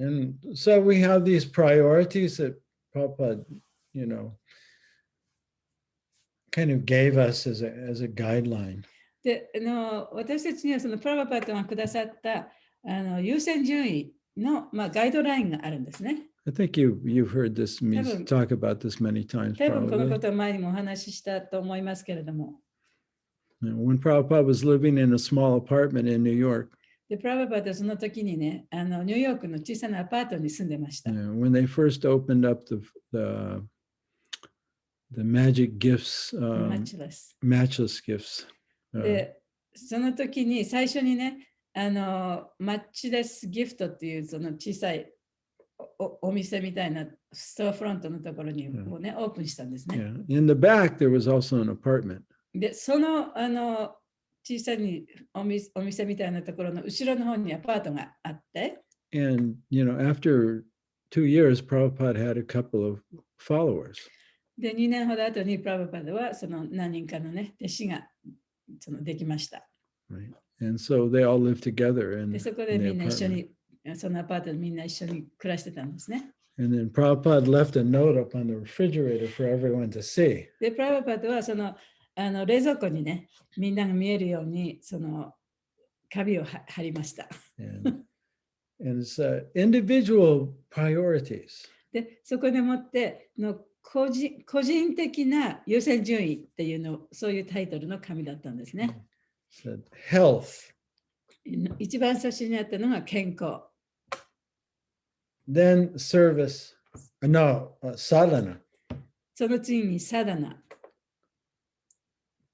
And so we have these priorities that Prabhupada, kind of gave us as a guideline. で、私たちにはそのプラバパートがくださった優先順位の、ガイドラインがあるんですね。I think you've heard this me talk about this many times 多分このこ probably. とは前にもお話ししたと思いますけれども。When Prabhupada was living in a small apartment in New York, で、プラバパドはその時にね、ニューヨークの小さなアパートに住んでました。when they first opened up the magic gifts, マッチレス。 matchless gifts, で、その時に最初にね、マッチレスギフトっていうその小さいお店みたいなストアフロントのところにもね、オープンしたんですね。 yeah. In the back, there was also an apartment. で、その小さいお店みたいなところの後ろの方にアパートがあって、And, after 2 years, Prabhupada had a couple of followers. で、2年ほど後にプラバパドはその何人かのね、弟子ができました。Right. And so they all lived together in で、そこで in the みんな一緒 apartment. に、そのアパートでみんな一緒に暮らしてたんですね。And then Prabhupada left a note up on the refrigerator for everyone to see. で、プラバパドはその冷蔵庫にね、みんなが見えるようにその紙を貼りました。And it's individual priorities. で、そこでもって個人的な優先順位っていうの、そういうタイトルの紙だったんですね。Said health, 一番最初にあったのが健康。then service, sadhana, その次にサダナ、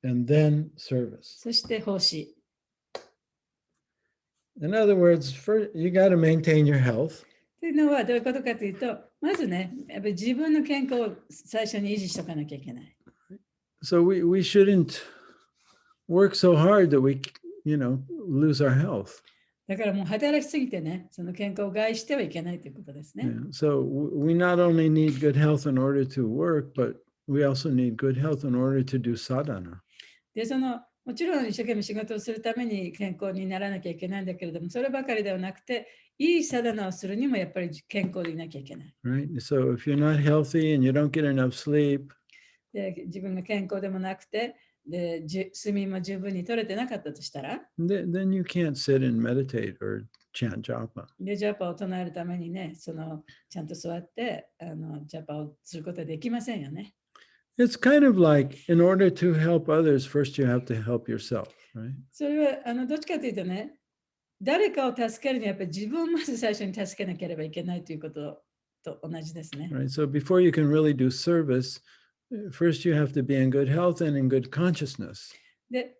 and then service. そして奉仕。In other words, first, you got to maintain your health. というのはどういうことかというと、まずね、やっぱり自分の健康を最初に維持しておかなきゃいけない。So we shouldn't work so hard that we, lose our health. だからもう働きすぎてね、その健康を害してはいけないということですね。Yeah. So we not only need good health in order to work, but we also need good health in order to do sadhana. で、もちろん一生懸命仕事をするために健康にならなきゃいけないんだけれども、そればかりではなくて、いいサダナをするにもやっぱり健康でいなきゃいけない。Right. So if you're not healthy and you don't get enough sleep, で、自分が健康でもなくて、で、睡眠も十分に取れてなかったとしたら、then you can't sit and meditate or chant japa. で、ジャパを唱えるためにね、ちゃんと座って、ジャパをすることはできませんよね。It's kind of like in order to help others, first you have to help yourself, right? それはどっちかというとね、誰かを助けるにはやっぱり自分をまず最初に助けなければいけないということと同じですね。Right. So before you can really do service, first you have to be in good health and in good consciousness. で、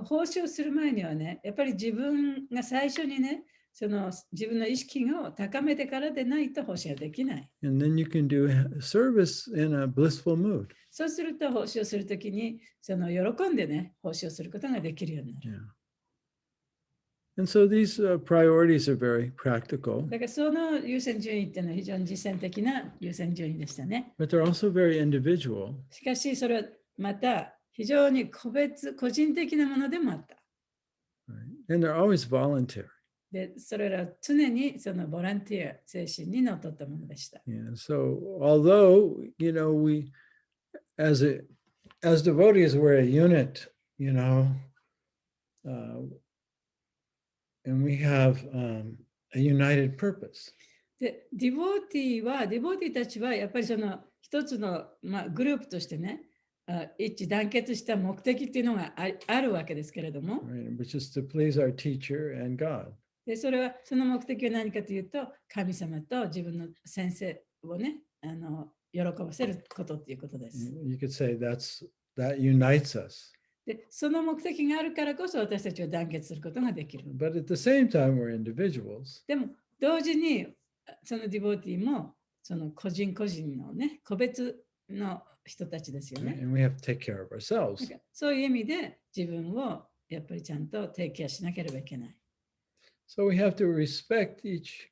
奉仕をする前にはね、やっぱり自分が最初にね、自分の意識を高めてからでないと奉仕ができない。And then you can do service in a blissful mood. そうすると奉仕をするときに喜んでね、奉仕をすることができるようになる。Yeah. And so these priorities are very practical. だからその優先順位っていうのは非常に実践的な優先順位でしたね。But they're also very individual. しかしそれはまた非常に個人的なものでもあった。Right? And they're always voluntary. で、それら常にボランティア精神にのっとったものでした。Yeah. So although, we as devotees, we're a unit, and we have a united purpose. で、ディボーティたちはやっぱり一つの、グループとしてね、一致団結した目的っていうのがあるわけですけれども、Right, which is to please our teacher and God. で、その目的は何かというと、神様と自分の先生をね、喜ばせることっていうことです。You could say that unites us. で、その目的があるからこそ私たちは団結することができる。But at the same time, we're individuals. でも、同時にそのディボーティーも個人のね、個別の人たちですよね。And we have to take care of ourselves. そういう意味で自分をやっぱりちゃんとテイクケアしなければいけない。So we have to respect each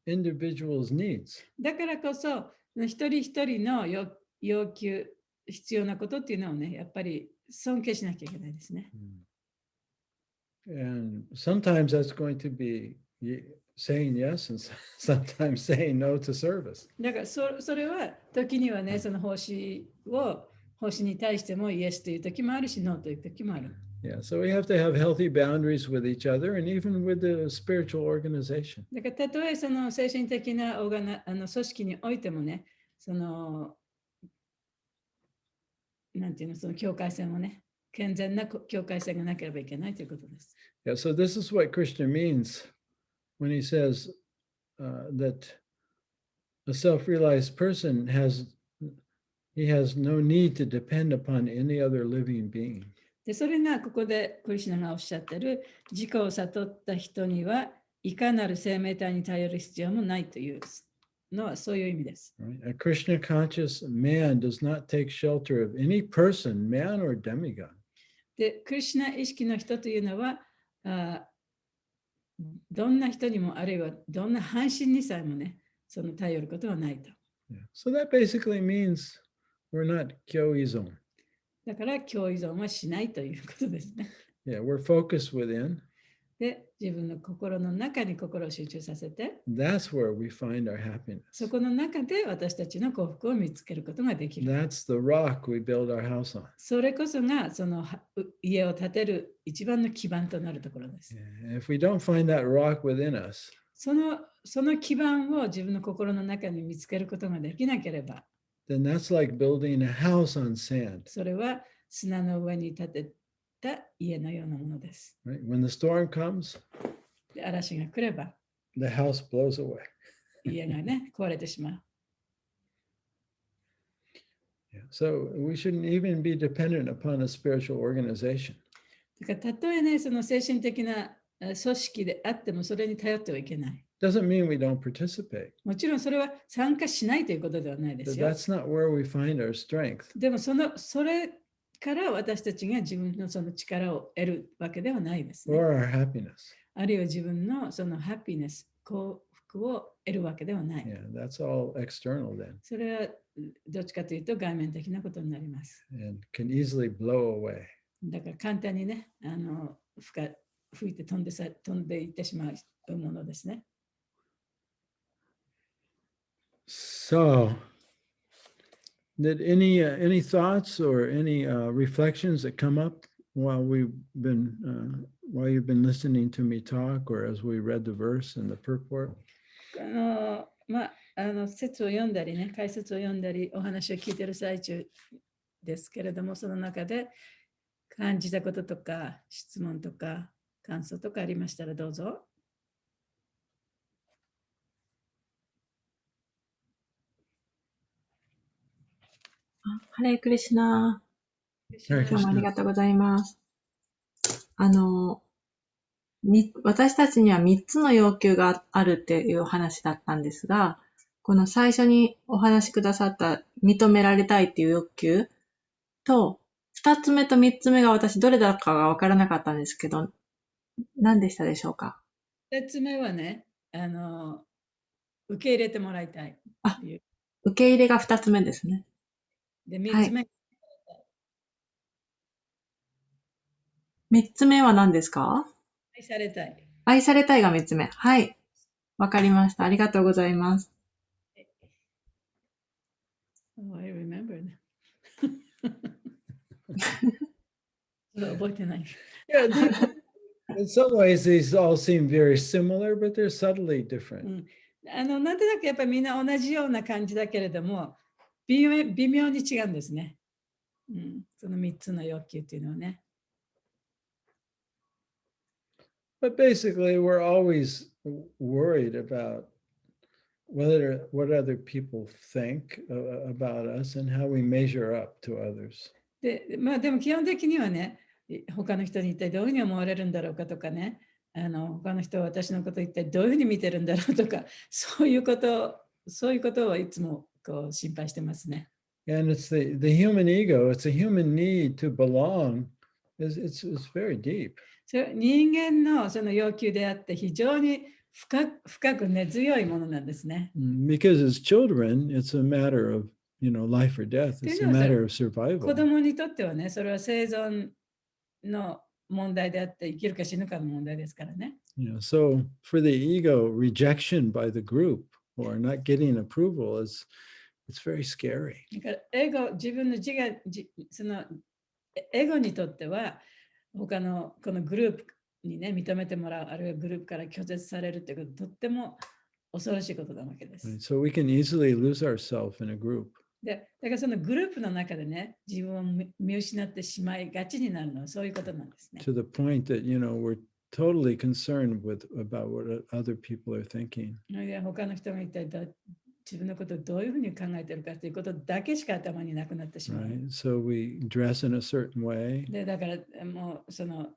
individual's needs. だからこそ、一人一人の要求、必要なことっていうのをね、やっぱり尊敬しなきゃいけないですね。And sometimes that's going to be saying yes and sometimes saying no to service. だからそれは時にはね、その奉仕に対してもイエスという時もあるし、ノーという時もある。Yeah, so we have to have healthy boundaries with each other and even with the spiritual organization. だからたとえその精神的な組織においてもね、そのなんていうの、その境界線をね、健全な境界線がなければいけないということです。Yeah, so this is what Krishna means when he says that a self-realized person has no need to depend upon any other living being. で、それがここでクリシュナがおっしゃってる、自己を悟った人にはいかなる生命体に頼る必要もないというのはそういう意味です。Right? A Krishna conscious man does not take shelter of any person, man or demigod. で、クリシュナ意識の人というのは、どんな人にも、あるいはどんな半身にさえもね、その頼ることはないと。Yeah. So that basically means we're not kyo-izon. だから、共依存はしないということですね。Yeah, we're focused within. で、自分の心の中に心を集中させて、That's where we find our happiness. そこの中で私たちの幸福を見つけることができる。That's the rock we build our house on. それこそがその家を建てる一番の基盤となるところです。Yeah. If we don't find that rock within us, その基盤を自分の心の中に見つけることができなければ、then that's like building a house on sand. それは砂の上に建てた家のようなものです。Right? When the storm comes, で、嵐が来れば the house blows away. 家がね、壊れてしまう。Yeah. So we shouldn't even be dependent upon a spiritual organization. だからたとえね、その精神的な組織であってもそれに頼ってはいけない。Doesn't mean we don't participate. もちろんそれは参加しないということではないです But よ。 that's not where we find our strength. でもそれから私たちが自分のその力を得るわけではないですね。 Or our happiness. あるいは自分のそのハッピネス、幸福を得るわけではない。 Yeah, that's all external then それはどっちかというと外面的なことになります。 and can easily blow away. だから簡単にね、吹いて飛んでいってしまうものですね。So, did any thoughts or any reflections that come up while you've been listening to me talk, or as we read the verse in the purport? 説を読んだりね、解説を読んだり、お話を聞いている最中ですけれども、その中で感じたこととか、質問とか、感想とかありましたらどうぞ。ハレークリシュナー。今日もありがとうございます。私たちには3つの要求があるっていうお話だったんですが、この最初にお話しくださった認められたいっていう欲求と、2つ目と3つ目が私どれだかがわからなかったんですけど、何でしたでしょうか2つ目はね、受け入れてもらいたい。受け入れが2つ目ですね。で、3つ目、3つ目は何ですか？愛されたい。愛されたいが3つ目。はい。わかりました。ありがとうございます。Oh, I remember now. 覚えてない。Yeah, in some ways these all seem very similar, but they're subtly different. なんとなくやっぱりみんな同じような感じだけれども、微妙に違うんですね。その3つの欲求っていうのはね。But basically, we're always worried about what other people think about us and how we measure up to others. でも基本的にはね、他の人に一体どういうふうに思われるんだろうかとかね、他の人は私のことを一体どういうふうに見てるんだろうとか、そういうことをいつもこう心配してますね。And it's the human ego, it's a human need to belong. It's very deep. 人間のその要求であって非常に深く根強いものなんですね。Because as children, it's a matter of, life or death. It's a matter of survival. 子供にとってはね、それは生存の問題であって生きるか死ぬかの問題ですからね。So for the ego, rejection by the group or not getting approval it's very scary. だから自分のそのエゴにとっては他のこのグループにね、認めてもらう、あるいはグループから拒絶されるってこと、とっても恐ろしいことなわけです。Right? So we can easily lose ourselves in a group. で、だからそのグループの中でね、自分を見失ってしまいがちになるのはそういうことなんですね。To the point that, we're totally concerned about what other people are thinking. で他の人が一体自分のことをどういうふうに考えているかということだけしか頭になくなってしまう。Right? So we dress in a certain way. で、だからもうその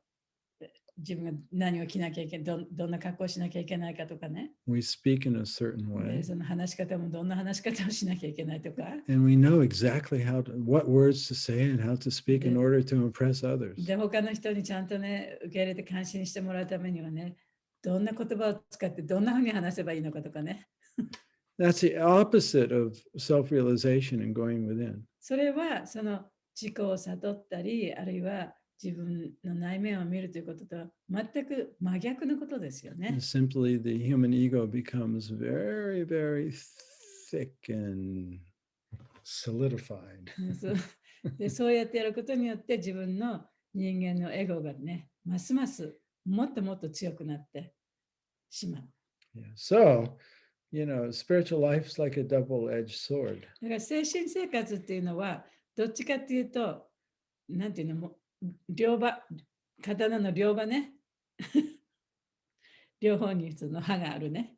自分が何を着なきゃいけない、どんな格好をしなきゃいけないかとかね。We speak in a certain で、 way. その話し方もどんな話し方をしなきゃいけないとか。And we know exactly what words to say and how to speak in order to impress others. で、他の人にちゃんとね、受け入れて感心してもらうためにはね、どんな言葉を使ってどんなふうに話せばいいのかとかね。That's the opposite of self-realization and going within. それはその自己を悟ったり、あるいは自分の内面を見るということとは全く真逆のことですよね。Simply, the human ego becomes very, very thick and solidified. で、そうやってやることによって自分の人間のエゴがね、ますますもっともっと強くなってしまう。Yeah. So, spiritual life is like a double-edged sword. だから精神生活っていうのはどっちかっていうと、なんていうのも、刀の両刃ね。両方にその刃があるね。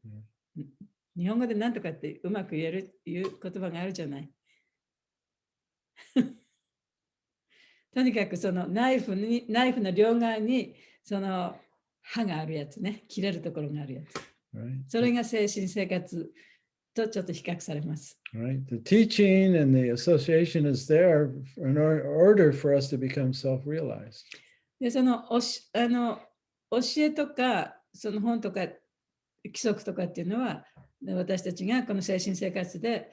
日本語で何とかってうまく言う言葉があるじゃない。とにかくそのナイフの両側にその刃があるやつね。切れるところがあるやつ。Right? それが精神生活とちょっと比較されます。Right? The teaching and the association is there in order for us to become self-realized. で、その教えとか、その本とか規則とかっていうのは、私たちがこの精神生活で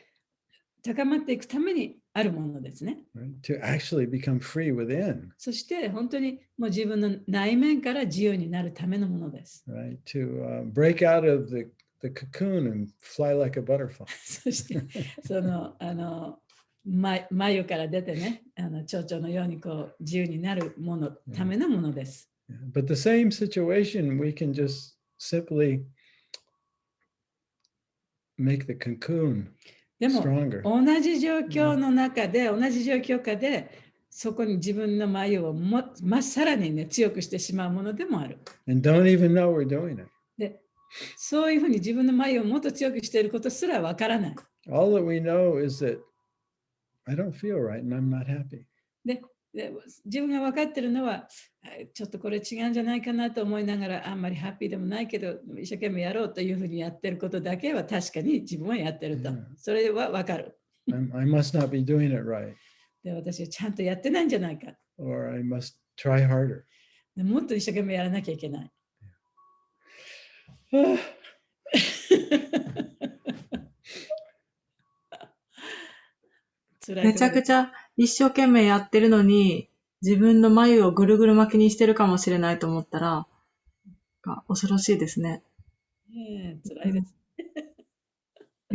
高まっていくためにあるものですね。Right? To actually become free within. そして本当にもう自分の内面から自由になるためのものです。Right? To break out of the cocoon and fly like a butterfly. そしてその眉から出てね、蝶々のようにこう自由になるためのものです。But the same situation, we can just simply make the cocoon でも stronger. 同じ状況の中で、同じ状況下でそこに自分の眉をまっさらにね強くしてしまうものでもある。And don't even know we're doing it. で、そういうふうに自分の眉をもっと強くしていることすらわからない。All that we know is that I don't feel right and I'm not happy. で、自分が分かっているのは、ちょっとこれ違うんじゃないかなと思いながら、あんまりハッピーでもないけど、一生懸命やろうというふうにやってることだけは確かに自分はやってると。それは分かる。I must not be doing it right. で、私はちゃんとやってないんじゃないか。Or I must try harder. でもっと一生懸命やらなきゃいけない。めちゃくちゃ一生懸命やってるのに、自分の眉をぐるぐる巻きにしてるかもしれないと思ったら、恐ろしいですね。辛いです。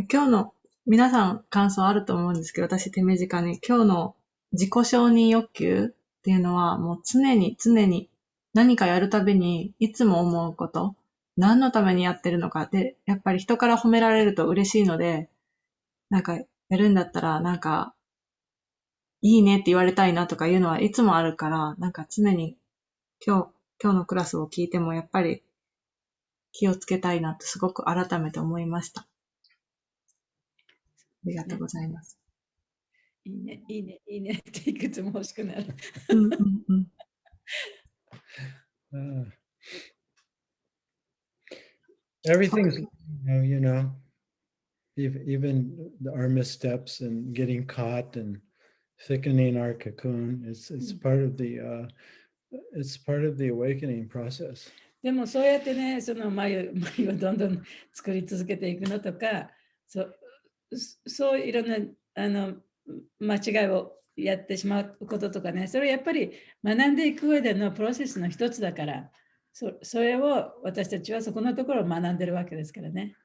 今日の皆さん感想あると思うんですけど、私手短に今日の自己承認欲求っていうのはもう常に何かやるたびにいつも思うこと、何のためにやってるのかで、やっぱり人から褒められると嬉しいので、なんかやるんだったらなんかいいねって言われたいなとかいうのはいつもあるから、なんか常に今日のクラスを聞いてもやっぱり気をつけたいなとすごく改めて思いました。ありがとうございます。いいね、いいね、いいねっていくつも欲しくなる。Everything's, even our missteps and getting caught and thickening our cocoon, it's part of the awakening process. でもそうやってね、その眉をどんどん作り続けていくのとか、そういろんな間違いをやってしまうこととかね、それやっぱり学んでいく上でのプロセスの一つだから、それを私たちはそこのところを学んでるわけですからね。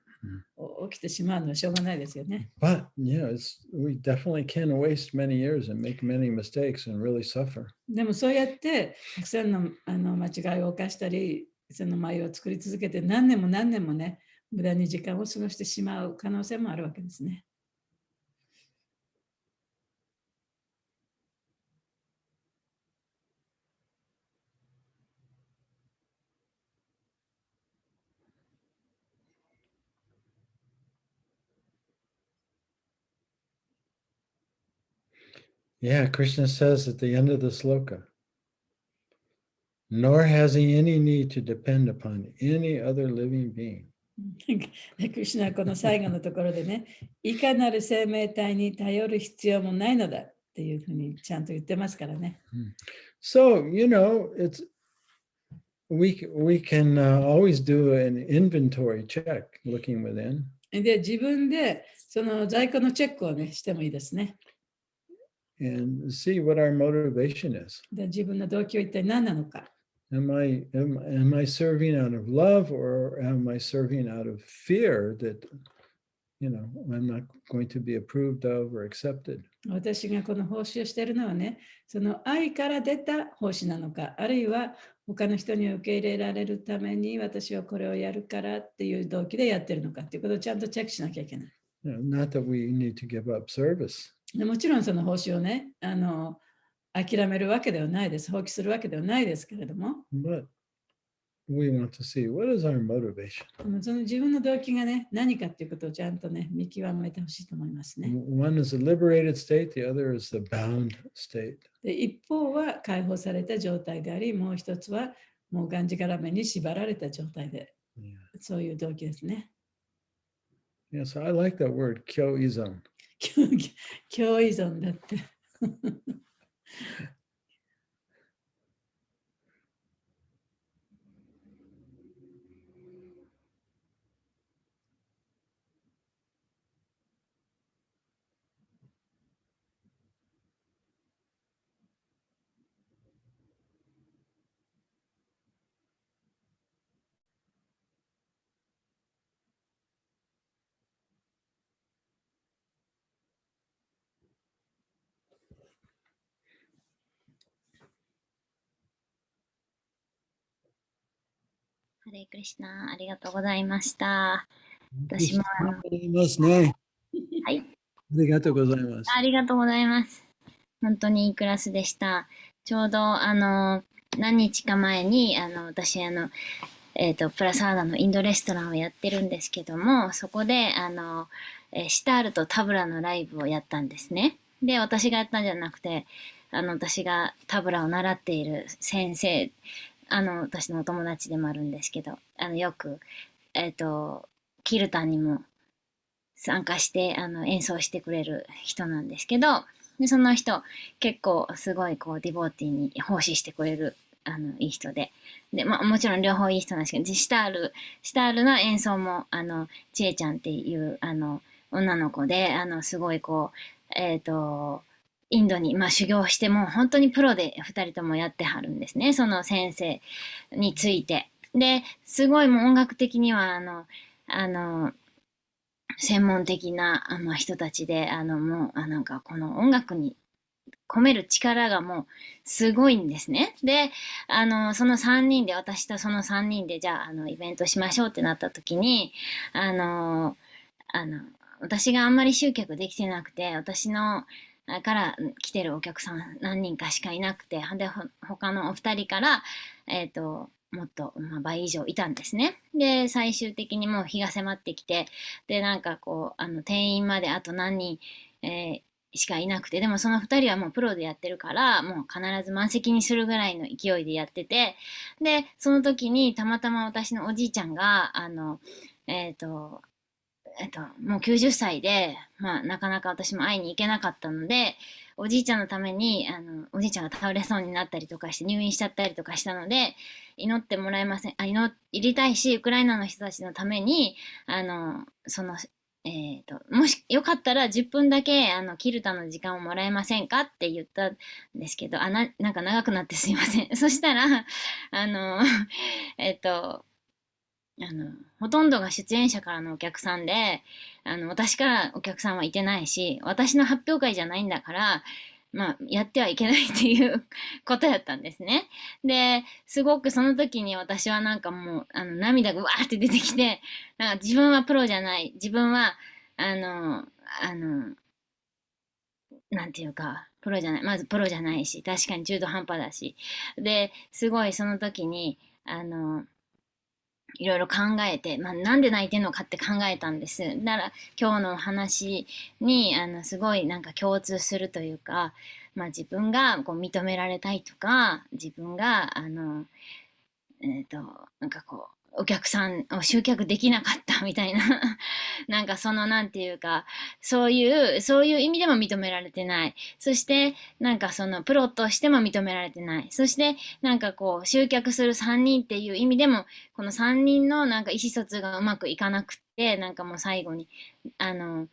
起きてしまうのはしょうがないですよね。But yeah, we definitely can waste many years and make many mistakes and really suffer. でもそうやってたくさんの間違いを犯したり、その前を作り続けて何年も何年もね、無駄に時間を過ごしてしまう可能性もあるわけですね。Yeah, Krishna says at the end of the sloka, nor has he any need to depend upon any other living being. でクリシュナはこの最後のところでね、いかなる生命体に頼る必要もないのだっていうふうにちゃんと言ってますからね。So, we can always do an inventory check looking within. で、自分でその在庫のチェックをね、してもいいですね。And see what our motivation is. で、自分の動機は一体何なのか。Am I serving out of love, or am I serving out of fear that I'm not going to be approved of or accepted? 私がこの奉仕をしているのはね、その愛から出た奉仕なのか、あるいは他の人に受け入れられるために私はこれをやるからっていう動機でやっているのかっていうことをちゃんとチェックしなきゃいけない。Not that we need to give up service. でもちろんその奉仕をね、諦めるわけではないです。放棄するわけではないですけれども、But we want to see what is our motivation. その自分の動機がね、何かっていうことをちゃんとね、見極めてほしいと思いますね。One is a liberated state, the other is the bound state. で一方は解放された状態であり、もう一つはもうがんじがらめに縛られた状態で、そういう動機ですね。Yes, I like that word, kyo-izon. 共依存だって。ハレークリシュナ、ありがとうございました。私もね。はい。ありがとうございます。ありがとうございます。本当にいいクラスでした。ちょうど何日か前に私プラサーダのインドレストランをやってるんですけども、そこでシタールとタブラのライブをやったんですね。で、私がやったんじゃなくて、私がタブラを習っている先生、私のお友達でもあるんですけど、よくキルタンにも参加して演奏してくれる人なんですけど、でその人結構すごいこうディボーティーに奉仕してくれるいい人で、もちろん両方いい人なんですけど、シタールの演奏もちえちゃんっていう女の子で、すごいこうインドに、修行しても本当にプロで2人ともやってはるんですね、その先生について。ですごいもう音楽的には専門的な人たちで、もうなんかこの音楽に込める力がもうすごいんですね。で、その3人で、私とその3人でじゃあイベントしましょうってなった時に、私があんまり集客できてなくて、私のから来てるお客さん何人かしかいなくて、で他のお二人からもっと、倍以上いたんですね。で最終的にもう日が迫ってきて、でなんかこう定員まであと何人、しかいなくて、でもその2人はもうプロでやってるから、もう必ず満席にするぐらいの勢いでやってて、でその時にたまたま私のおじいちゃんがもう90歳で、なかなか私も会いに行けなかったので、おじいちゃんのためにおじいちゃんが倒れそうになったりとかして入院しちゃったりとかしたので、祈ってもらえません、祈りたいし、ウクライナの人たちのためにもしよかったら10分だけキルタの時間をもらえませんかって言ったんですけど、なんか長くなってすいません。そしたらほとんどが出演者からのお客さんで、私からお客さんはいてないし、私の発表会じゃないんだから、まあ、やってはいけないっていうことやったんですね。で、すごくその時に私はなんかもう、涙がわーって出てきて、なんか自分はプロじゃない。自分は、なんていうか、プロじゃない。まずプロじゃないし、確かに中途半端だし。で、すごいその時に、いろいろ考えて、まあ、なんで泣いてんのかって考えたんです。だから今日のお話にすごいなんか共通するというか、まあ、自分がこう認められたいとか、自分がなんかこうお客さんを集客できなかったみたいななんかそのなんていうかそういう意味でも認められてない。そしてなんかそのプロとしても認められてない。そしてなんかこう集客する3人っていう意味でもこの3人のなんか意思疎通がうまくいかなくってなんかもう最後にな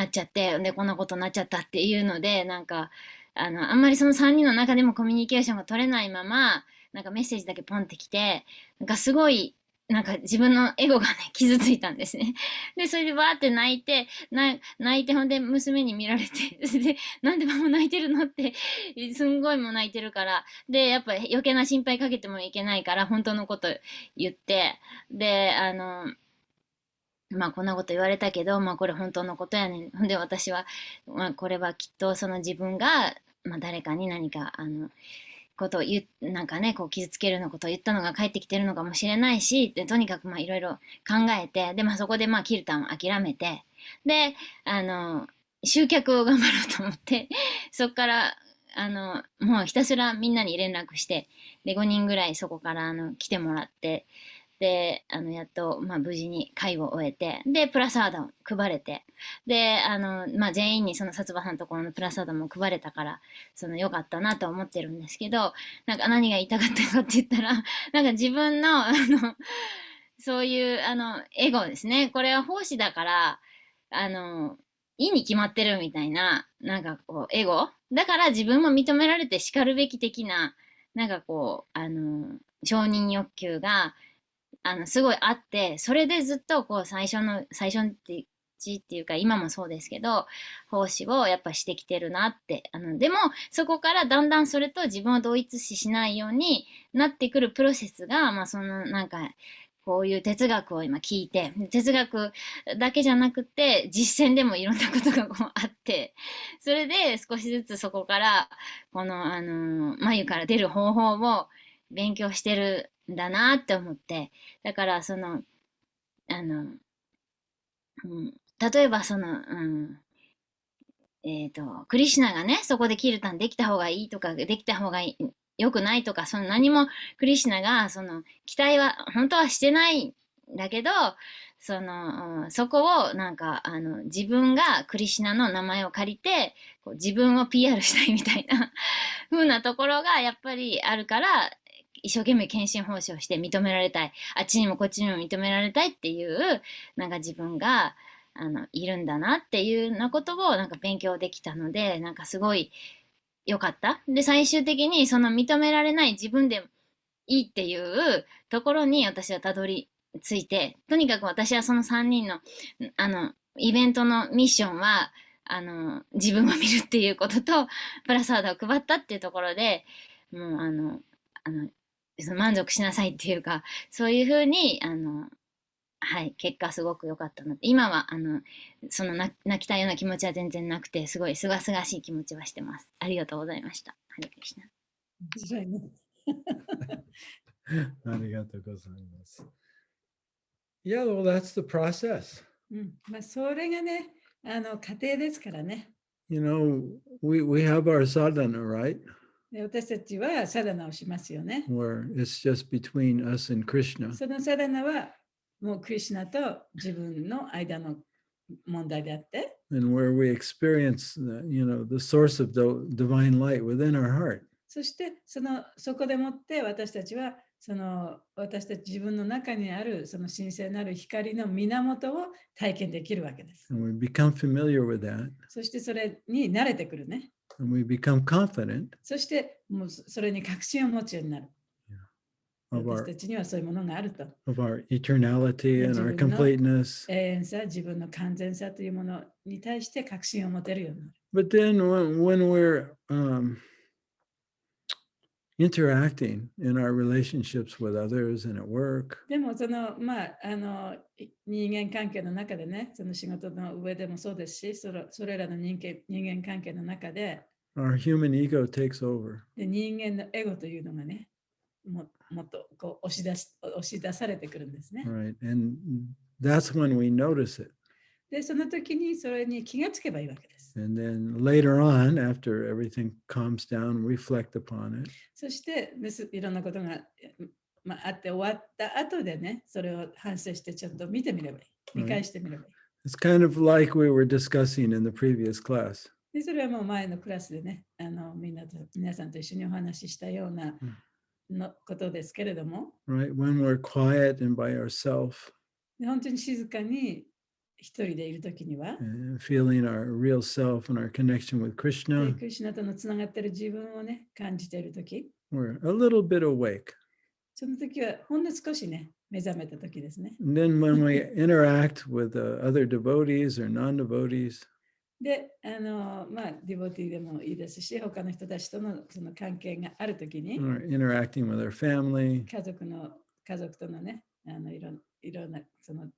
っちゃってでこんなことになっちゃったっていうのでなんかあんまりその3人の中でもコミュニケーションが取れないままなんかメッセージだけポンってきてなんかすごいなんか自分のエゴがね、傷ついたんですね。で、それでわーって泣いて、泣いて、ほんで娘に見られて、で、なんでママ泣いてるのって、すんごいもう泣いてるから、で、やっぱ余計な心配かけてもいけないから、本当のこと言って、で、まあこんなこと言われたけど、まあこれ本当のことやねん。ほんで私は、まあこれはきっとその自分が、まあ誰かに何か、ことをなんかね、こう傷つけるようなことを言ったのが返ってきてるのかもしれないし、でとにかくまあいろいろ考えて、で、まあそこでまあキルタンを諦めて、で、集客を頑張ろうと思って、そこから、もうひたすらみんなに連絡して、で、5人ぐらいそこから来てもらって、で、やっと、まあ、無事に会を終えて、で、プラスアーダを配れて、で、まあ、全員にその薩馬さんのところのプラスアーダも配れたから、良かったなと思ってるんですけど、なんか何が言いたかったかって言ったら、なんか自分の、そういう、エゴですね。これは奉仕だから、いいに決まってるみたいな、なんかこう、エゴだから自分も認められて叱るべき的な、なんかこう、承認欲求が、すごいあって、それでずっとこう最初っていうか今もそうですけど、奉仕をやっぱしてきてるなって。でもそこからだんだんそれと自分を同一視しないようになってくるプロセスが、まあそのなんか、こういう哲学を今聞いて、哲学だけじゃなくて、実践でもいろんなことがこうあって、それで少しずつそこから、この、眉から出る方法を勉強してるんだなって思って、だから例えばクリシュナがね、そこでキルタンできた方がいいとか、できた方が良くないとか、何もクリシュナが、期待は、本当はしてないんだけど、そこを、なんか、自分がクリシュナの名前を借りて、こう自分を PR したいみたいな風なところが、やっぱりあるから、一生懸命献身奉仕をして認められたい。あっちにもこっちにも認められたいっていう、なんか自分が、いるんだなっていうようなことをなんか勉強できたので、なんかすごい良かった。で、最終的にその認められない自分でいいっていうところに私はたどり着いて、とにかく私はその3人の、イベントのミッションは、自分を見るっていうことと、プラスアーダーを配ったっていうところで、もう満足しなさいっていうか、そういうふうに、はい、結果すごく良かったので、今は、その泣きたいような気持ちは全然なくて、すごい清々しい気持ちはしてます。ありがとうございました。ハレクリシュナ。面白いね。ありがとうございます。Yeah, well, that's the process. まあ、それがね、過程ですからね。You know, we have our sadhana, right? で私たちはサダナをしますよね。Where it's just between us and Krishna. そのサダナはもうクリシュナと自分の間の問題であって。And where we experience, the source of the divine light within our heart. そしてそこでもって私たちは私たち自分の中にあるその神聖なる光の源を体験できるわけです。And we become familiar with that. そしてそれに慣れてくるね。And we become confident. そしてもうそれに確信を持つようになる。of 私 our たちにはそういうものがあると。 of our eternality and our 自分の completeness. 永遠さ、自分の完全さというものに対して確信を持てるようになる。 But then when we're interacting in our relationships with others and at work, でもその、人間関係の中でね、その仕事の上でもそうですし、それらの人間関係の中で、 our human ego takes over. で人間のエゴというのがね、もっとこう押し出されてくるんですね。 Right. And that's when we notice it. で、その時にそれに気がつけばいいわけです。 And then later on, after everything calms down, reflect upon it. そしていろんなことが、あって終わった後でね、それを反省してちょっと見てみればいい。見返してみればいい。 It's kind of like we were discussing in the previous class. でそれはもう前のクラスでね、皆さんと一緒にお話ししたようなことですけれども、 Right. When we're quiet and by ourselves, で本当に静かに一人でいるときには、 and feeling our real self and our connection with で Krishna, クリシュナとのつながっている自分をね、感じているとき、 we're a little bit awake. その時はほんの少しね、目覚めたときですね。 And then when we interact with other devotees or non-devotees, で、ディボティでもいいですし、他の人たちとのその関係があるときに、 or interacting with our family, 家族とのね、いろんなその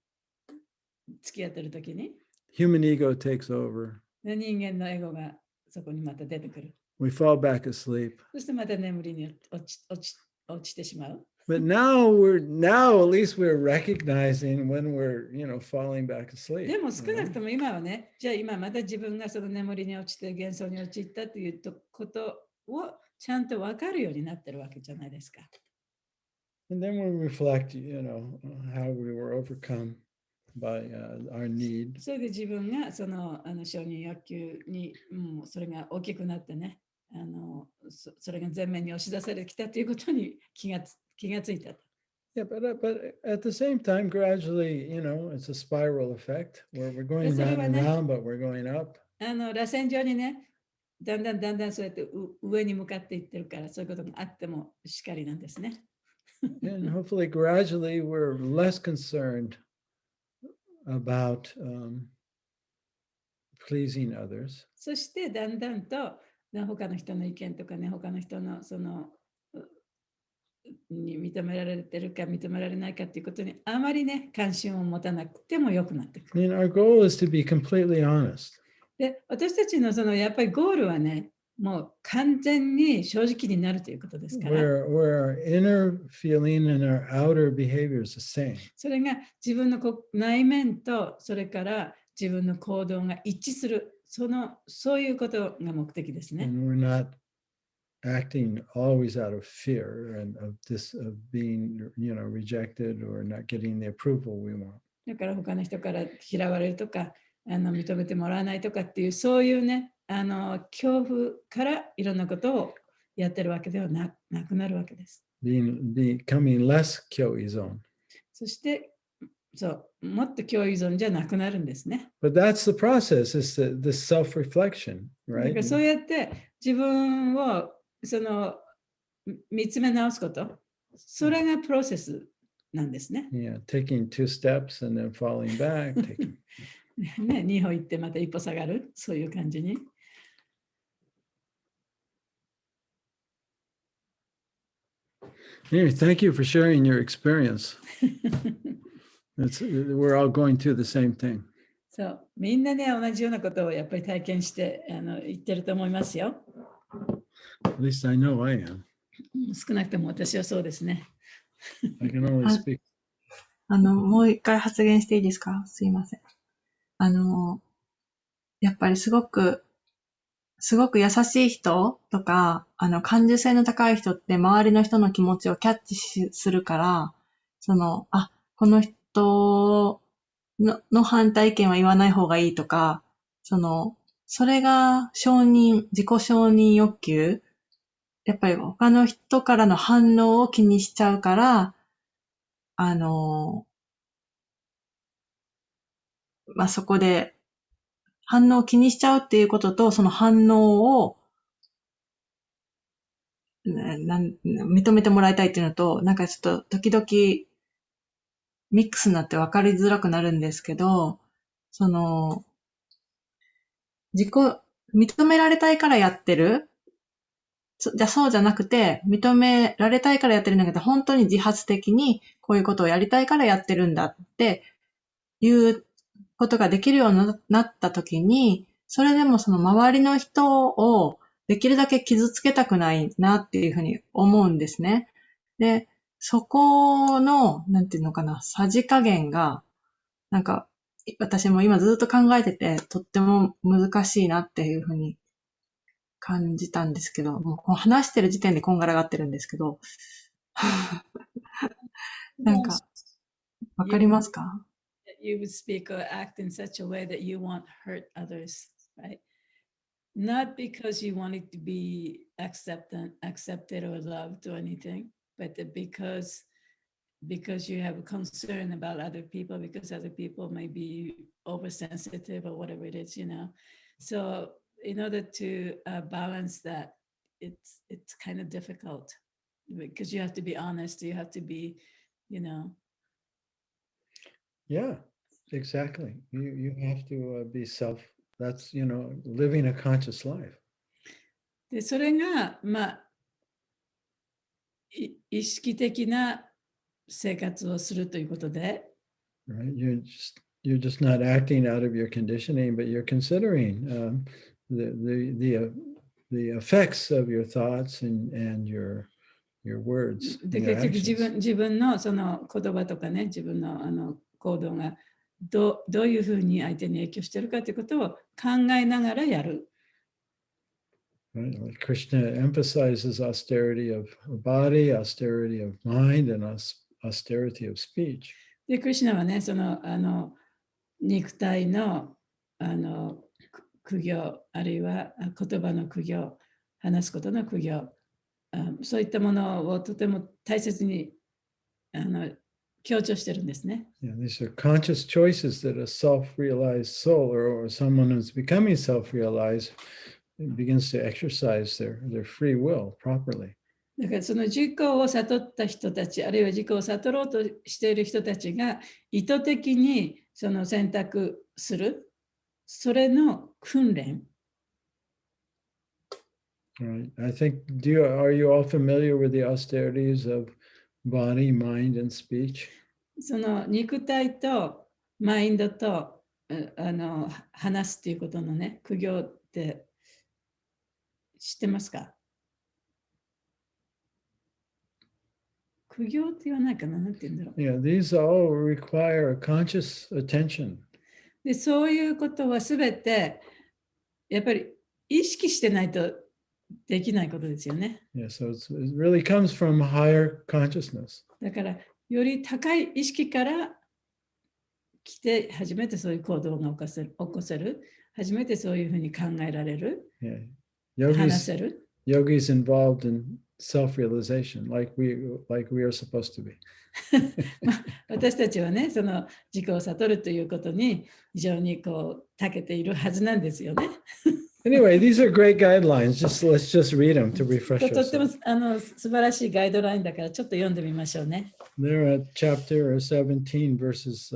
付き合ってるときに、 human ego takes over. で人間のエゴがそこにまた出てくる。 We fall back asleep. そしてまた眠りに落ちてしまう。 But now at least we're recognizing when we're, falling back asleep. でも少なくとも今はね、じゃあ今また自分がその眠りに落ちて幻想に陥ったということをちゃんと分かるようになってるわけじゃないですか。 And then we reflect, how we were overcome by our need. それで自分がその承認欲求に、それが大きくなってね、それが前面に押し出されてきたということに気がついた。 Yeah, but at the same time, gradually, it's a spiral effect where we're going round and round, but we're going up. 螺旋状にね、だんだんそうやって上に向かっていってるから、そういうことがあってもしかりなんですね。 And hopefully, gradually, we're less concerned about pleasing others. そしてだんだんと他の人の意見とかね、他の人のそのに認められてるか認められないかっていうことにあまりね、関心を持たなくてもよくなってくる。 I mean, our goal is to be completely honest. で、私たちのそのやっぱりゴールはね、もう完全に正直になるということですから、 Where our inner feeling and our outer behavior is the same. それが自分の内面とそれから自分の行動が一致する、そういうことが目的ですね。 And we're not acting always out of fear and of being, rejected or not getting the approval we want. だから他の人から嫌われるとか、認めてもらわないとかっていう、そういうね、恐怖からいろんなことをやってるわけではなくなるわけです。 Becoming less 共依存. そして、もっと共依存じゃなくなるんですね。 But that's the process, is the self-reflection, だから right? そうやって自分を見つめ直すこと、それがプロセスなんですね。Yeah, taking 2 steps and then falling back. ね、2歩行ってまた一歩下がる、そういう感じに。Anyway, thank you for sharing your experience. We're all going through the same thing. そう、みんなね、同じようなことをやっぱり体験して言ってると思いますよ。At least I know I am. 少なくとも私はそうですね。I can only speak. もう一回発言していいですか？すいません。やっぱりすごく優しい人とか、感受性の高い人って周りの人の気持ちをキャッチするから、この人の反対意見は言わない方がいいとか、それが自己承認欲求、やっぱり他の人からの反応を気にしちゃうから、そこで反応を気にしちゃうっていうことと、その反応を認めてもらいたいっていうのと、なんかちょっと時々ミックスになって分かりづらくなるんですけど、認められたいからやってるそうじゃなくて、認められたいからやってるんだけど、本当に自発的にこういうことをやりたいからやってるんだっていうことができるようになったときに、それでもその周りの人をできるだけ傷つけたくないなっていうふうに思うんですね。で、そこの、なんていうのかな、さじ加減が、なんか、私も今ずっと考えてて、とっても難しいなっていうふうに感じたんですけど、もう話してる時点でこんがらがってるんですけど、なんか、わかりますか？ You would speak or act in such a way that you won't hurt others, right? Not because you want it to be accepted or loved or anything, but because you have a concern about other people, because other people may be oversensitive or whatever it is, So in order to balance that, it's kind of difficult because you have to be honest, you have to be, Yeah, exactly. You have to be that's, living a conscious life. で、それが、意識的な生活をするということで、Right? You're just not acting out of your conditioning, but you're considering the effects of your thoughts and your words で、 and your 結局 actions. 自分のその言葉とかね、自分の行動がどういうふうに相手に影響しているかということを考えながらやる。Right? Like Krishna emphasizes austerity of body, austerity of mind, and austerity of speech. で、クリシュナはね、その肉体の苦行、あるいは言葉の苦行、話すことの苦行、そういったものをとても大切に強調してるんですね。Yeah, these are conscious choices that a self-realized soul or someone who's becoming self-realized begins to exercise their free will properly. だからその自己を悟った人たち、あるいは自己を悟ろうとしている人たちが意図的にその選択する、それの訓練。Right. I think, are you all familiar with the austerities of body, mind, and speech? その肉体とマインドと話すっていうことのね、苦行って知ってますか？苦行って言わないかな、なんて言うんだろう。Yeah, these all require a conscious attention. で、そういうことはすべてやっぱり意識してないとできないことですよね。Yeah, so it really comes from higher consciousness. だからより高い意識から来て初めてそういう行動が起こせる、初めてそういうふうに考えられる、話せる。Yogis involved in self-realization, like we are supposed to be. 私たちはね、その自己を悟るということに非常に長けているはずなんですよね。Anyway, these are great guidelines. Let's just read them to refresh とっても ourselves. 素晴らしいガイドラインだからちょっと読んでみましょうね。They're at chapter 17, verses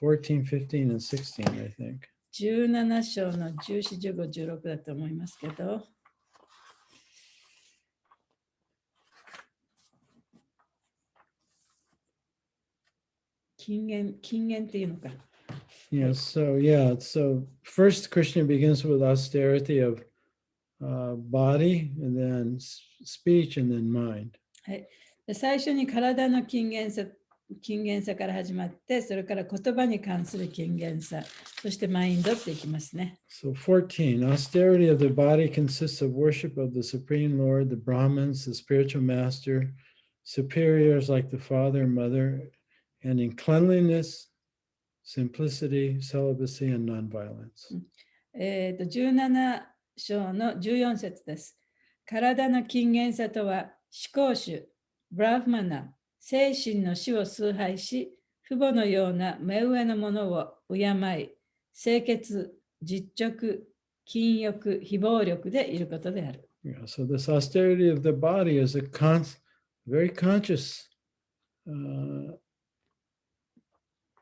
14, 15, and 16, I think. 17章の14、15、16だと思いますけど。禁言っていうのか。Yeah, so first Krishna begins with austerity of body, and then speech, and then mind. はい、最初に体の禁言さから始まって、それから言葉に関する禁言さ、そしてマインドっていきますね。So 14, austerity of the body consists of worship of the Supreme Lord, the Brahmins, the spiritual master, superiors like the father and mother, and in cleanliness, simplicity, celibacy, and nonviolence. 17章の14節です。体の禁言さとは、思考主、ブラフマナ、精神の死を崇拝し、父母のような目上のものを敬い、清潔、実直、禁欲、非暴力でいることである。Yeah, so this austerity of the body is a very conscious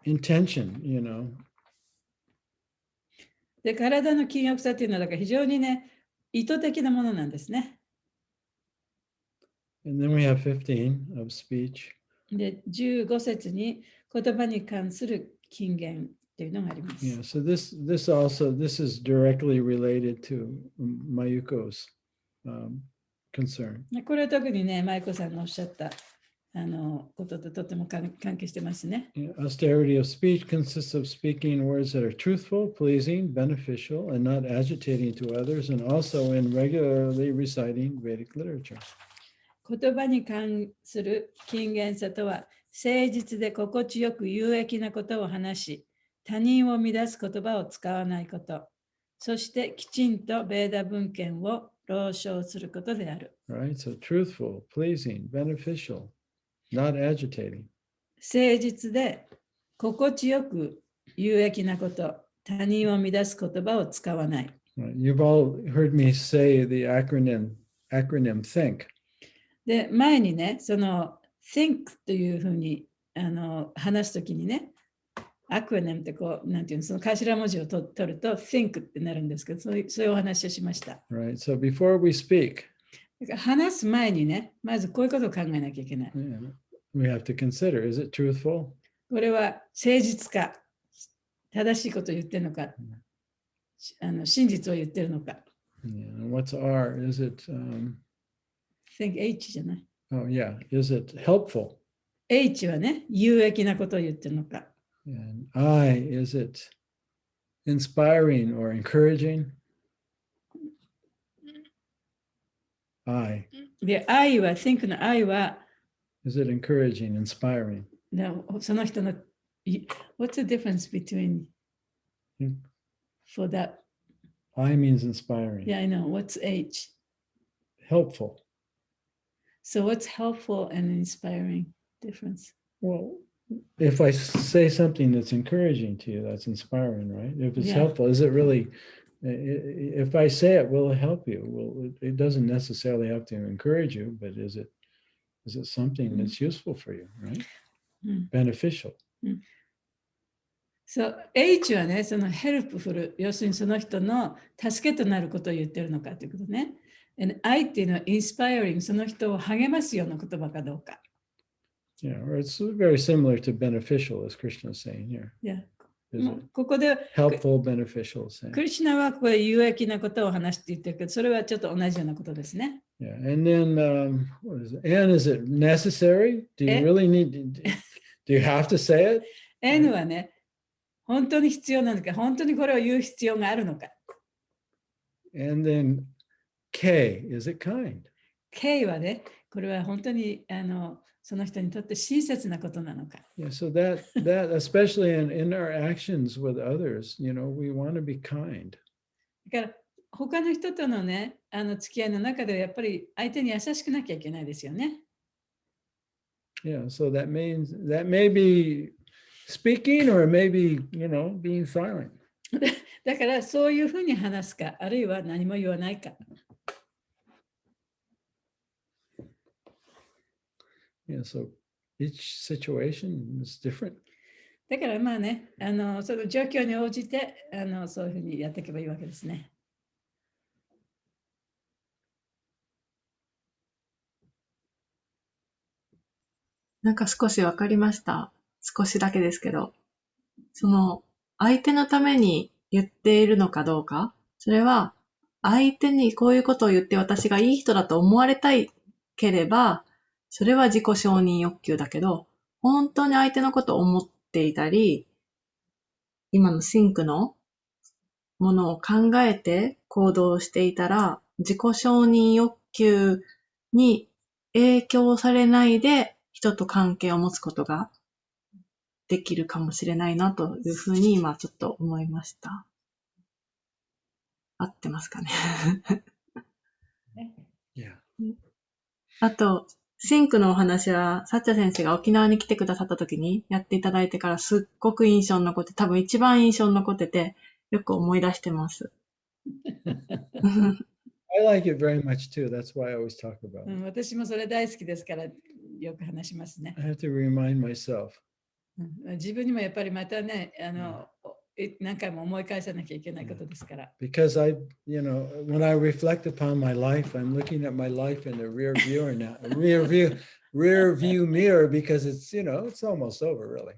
intention, you know. で、体の禁欲さというのはだから非常にね、意図的なものなんですね。And then we have 15 of speech. で、15節に言葉に関する禁言というのがあります。Yeah, so this is directly related to Mayuko's concern. これは特にね、舞子さんがおっしゃったことととても関係してますね。Yeah, austerity of speech consists of speaking words that are truthful, pleasing, beneficial, and not agitating to others, and also in regularly reciting Vedic literature. 言葉に関する禁言さとは、誠実で心地よく有益なことを話し、他人を乱す言葉を使わないこと、そしてきちんとベーダ文献を朗唱することである。Right? So truthful, pleasing, beneficial, not agitating. 誠実で心地よく有益なこと、他人を乱す言葉を使わない。Right. You've all heard me say the acronym THINK. で、前にね、その think というふうに話すときにね、アクロニムってこう、なんていうの、その頭文字を取ると think ってなるんですけど、そういうお話をしました。Right. So before we speak, だから話す前にね、まずこういうことを考えなきゃいけない。we have to consider, is it truthful? これは誠実か、正しいことを言ってるのか、真実を言ってるのか。Yeah. What's R? Is it, think H じゃない。oh yeah, is it helpful? H はね、有益なことを言ってるのか。And I, is it inspiring or encouraging? I. で、I は、think の I は、Is it encouraging, inspiring? その人の、What's the difference between for that? I means inspiring. Yeah, I know. What's H? Helpful. So what's helpful and inspiring difference? Well, if I say something that's encouraging to you, that's inspiring, right? If it's helpful, is it really, if I say it, will it help you? Well, it doesn't necessarily have to encourage you, but is it something that's useful for you, right? Beneficial. So H はね、その helpful、要するにその人の助けとなることを言ってるのかということね。And I っていうのは inspiring、その人を励ますような言葉かどうか。Yeah, or it's very similar to beneficial, as Krishna is saying here. Yeah. Is it ここで helpful, beneficial? Saying. クリシュナはこれ有益なことを話して言ってるけど、それはちょっと同じようなことですね。Yeah, and then what is it? And is it necessary? Do you really need? Do you have to say it? N はね、本当に必要なのか、本当にこれを言う必要があるのか。And then K, is it kind? K はね、これは本当にその人にとって親切なことなのか。Yeah, so that especially in our actions with others, you know, we want to be kind. だから他の人とのね、付き合いの中ではやっぱり相手に優しくなきゃいけないですよね。Yeah, so that may be speaking or it may be, you know, being silent. だからそういうふうに話すか、あるいは何も言わないか。Yeah, so each situation is different. だからまあね、その状況に応じてそういうふうにやっていけばいいわけですね。なんか少しわかりました。少しだけですけど。その、相手のために言っているのかどうか、それは、相手にこういうことを言って私がいい人だと思われたいければ、それは自己承認欲求だけど、本当に相手のことを思っていたり、今のシンクのものを考えて行動していたら、自己承認欲求に影響されないで人と関係を持つことができるかもしれないなというふうに今ちょっと思いました。合ってますかね。Yeah. あと、シンクのお話は、サッチャ先生が沖縄に来てくださった時にやっていただいてからすっごく印象に残って、多分一番印象に残ってて、よく思い出してます。I like it very much too. That's why I always talk about う it. ん、私もそれ大好きですからよく話しますね。 I have to remind myself. うん、自分にもやっぱりまたね、何回も思い返さなきゃいけないことですから。 Because I, when I reflect upon my life, I'm looking at my life in the rear view now, rear view mirror because it's, it's almost over really.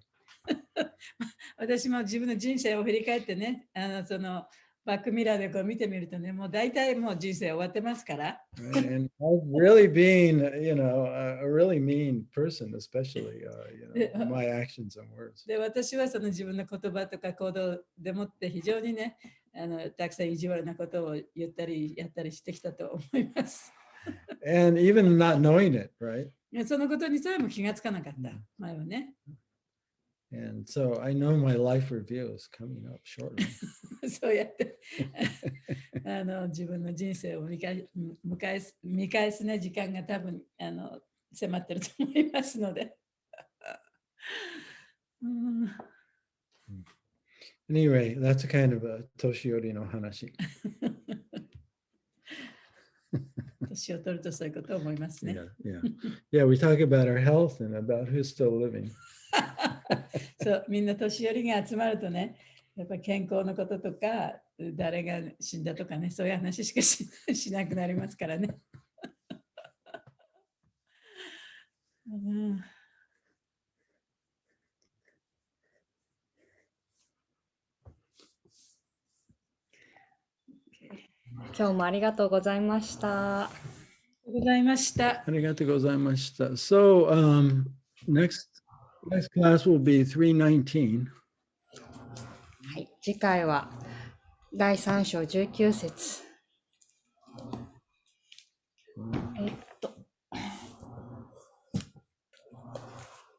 私も自分の人生を振り返ってね、そのバックミラーでこう見てみるとね、もう大体もう人生終わってますから。 Right? And I've really been, a really mean person, especially, my actions and words. で、私はその自分の言葉とか行動でもって非常にね、たくさん意地悪なことを言ったりやったりしてきたと思います。 And even not knowing it, right? そのことにさえも気がつかなかった前はね。 And so I know my life review is coming up shortly. そうやって自分の人生を見返すね、時間が多分迫ってると思いますので。うん、 Anyway, that's a kind of a Toshiori no hanashi. 年を取るとそういうことを思いますね。 Yeah, yeah. Yeah, we talk about our health and about who's still living. そう、みんな年寄りが集まるとね、やっぱり健康のこととか、誰が死んだとかね、そういう話しかしなくなりますからね。うん、今日もありがとうございました。ありがとうございました。 Arigatou gozaimashita. So next class will be 319. はい、次回は第3章19節。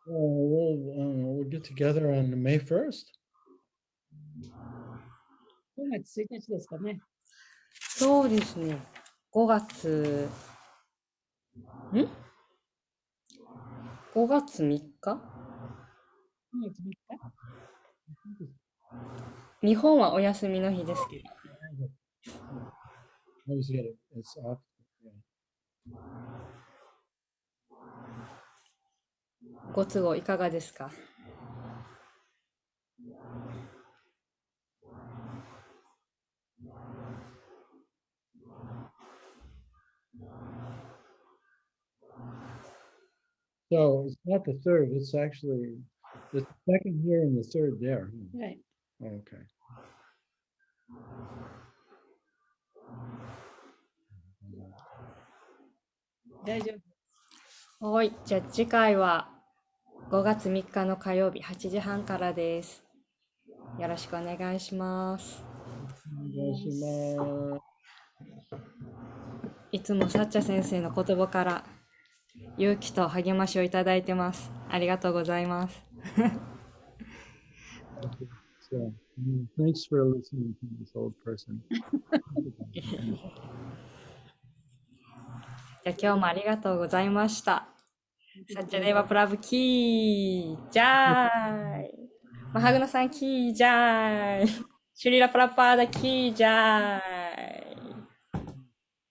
We'll get together on May 1st. 5月1日ですかね。そうですね。5月、5月3日5月3日。日本はお休みの日ですけど。I always get it. It's off. ご都合いかがですか？ So it's not the third, it's actually the second here and the third there. はい。 Okay. 大丈夫。はい、じゃあ次回は5月3日の火曜日8時半からです。よろしくお願いします。いつもサッチャ先生の言葉から勇気と励ましをいただいてます。ありがとうございます。So, thanks for listening to this old person. じゃあ今日もありがとうございました。サッチャデーバプラブキージャーイ。マハグナさんキージャーイ。シュリラプラパーダキージャーイ。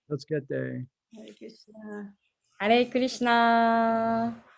Let's get there. ハレクリシナ。ハレイクリシナー。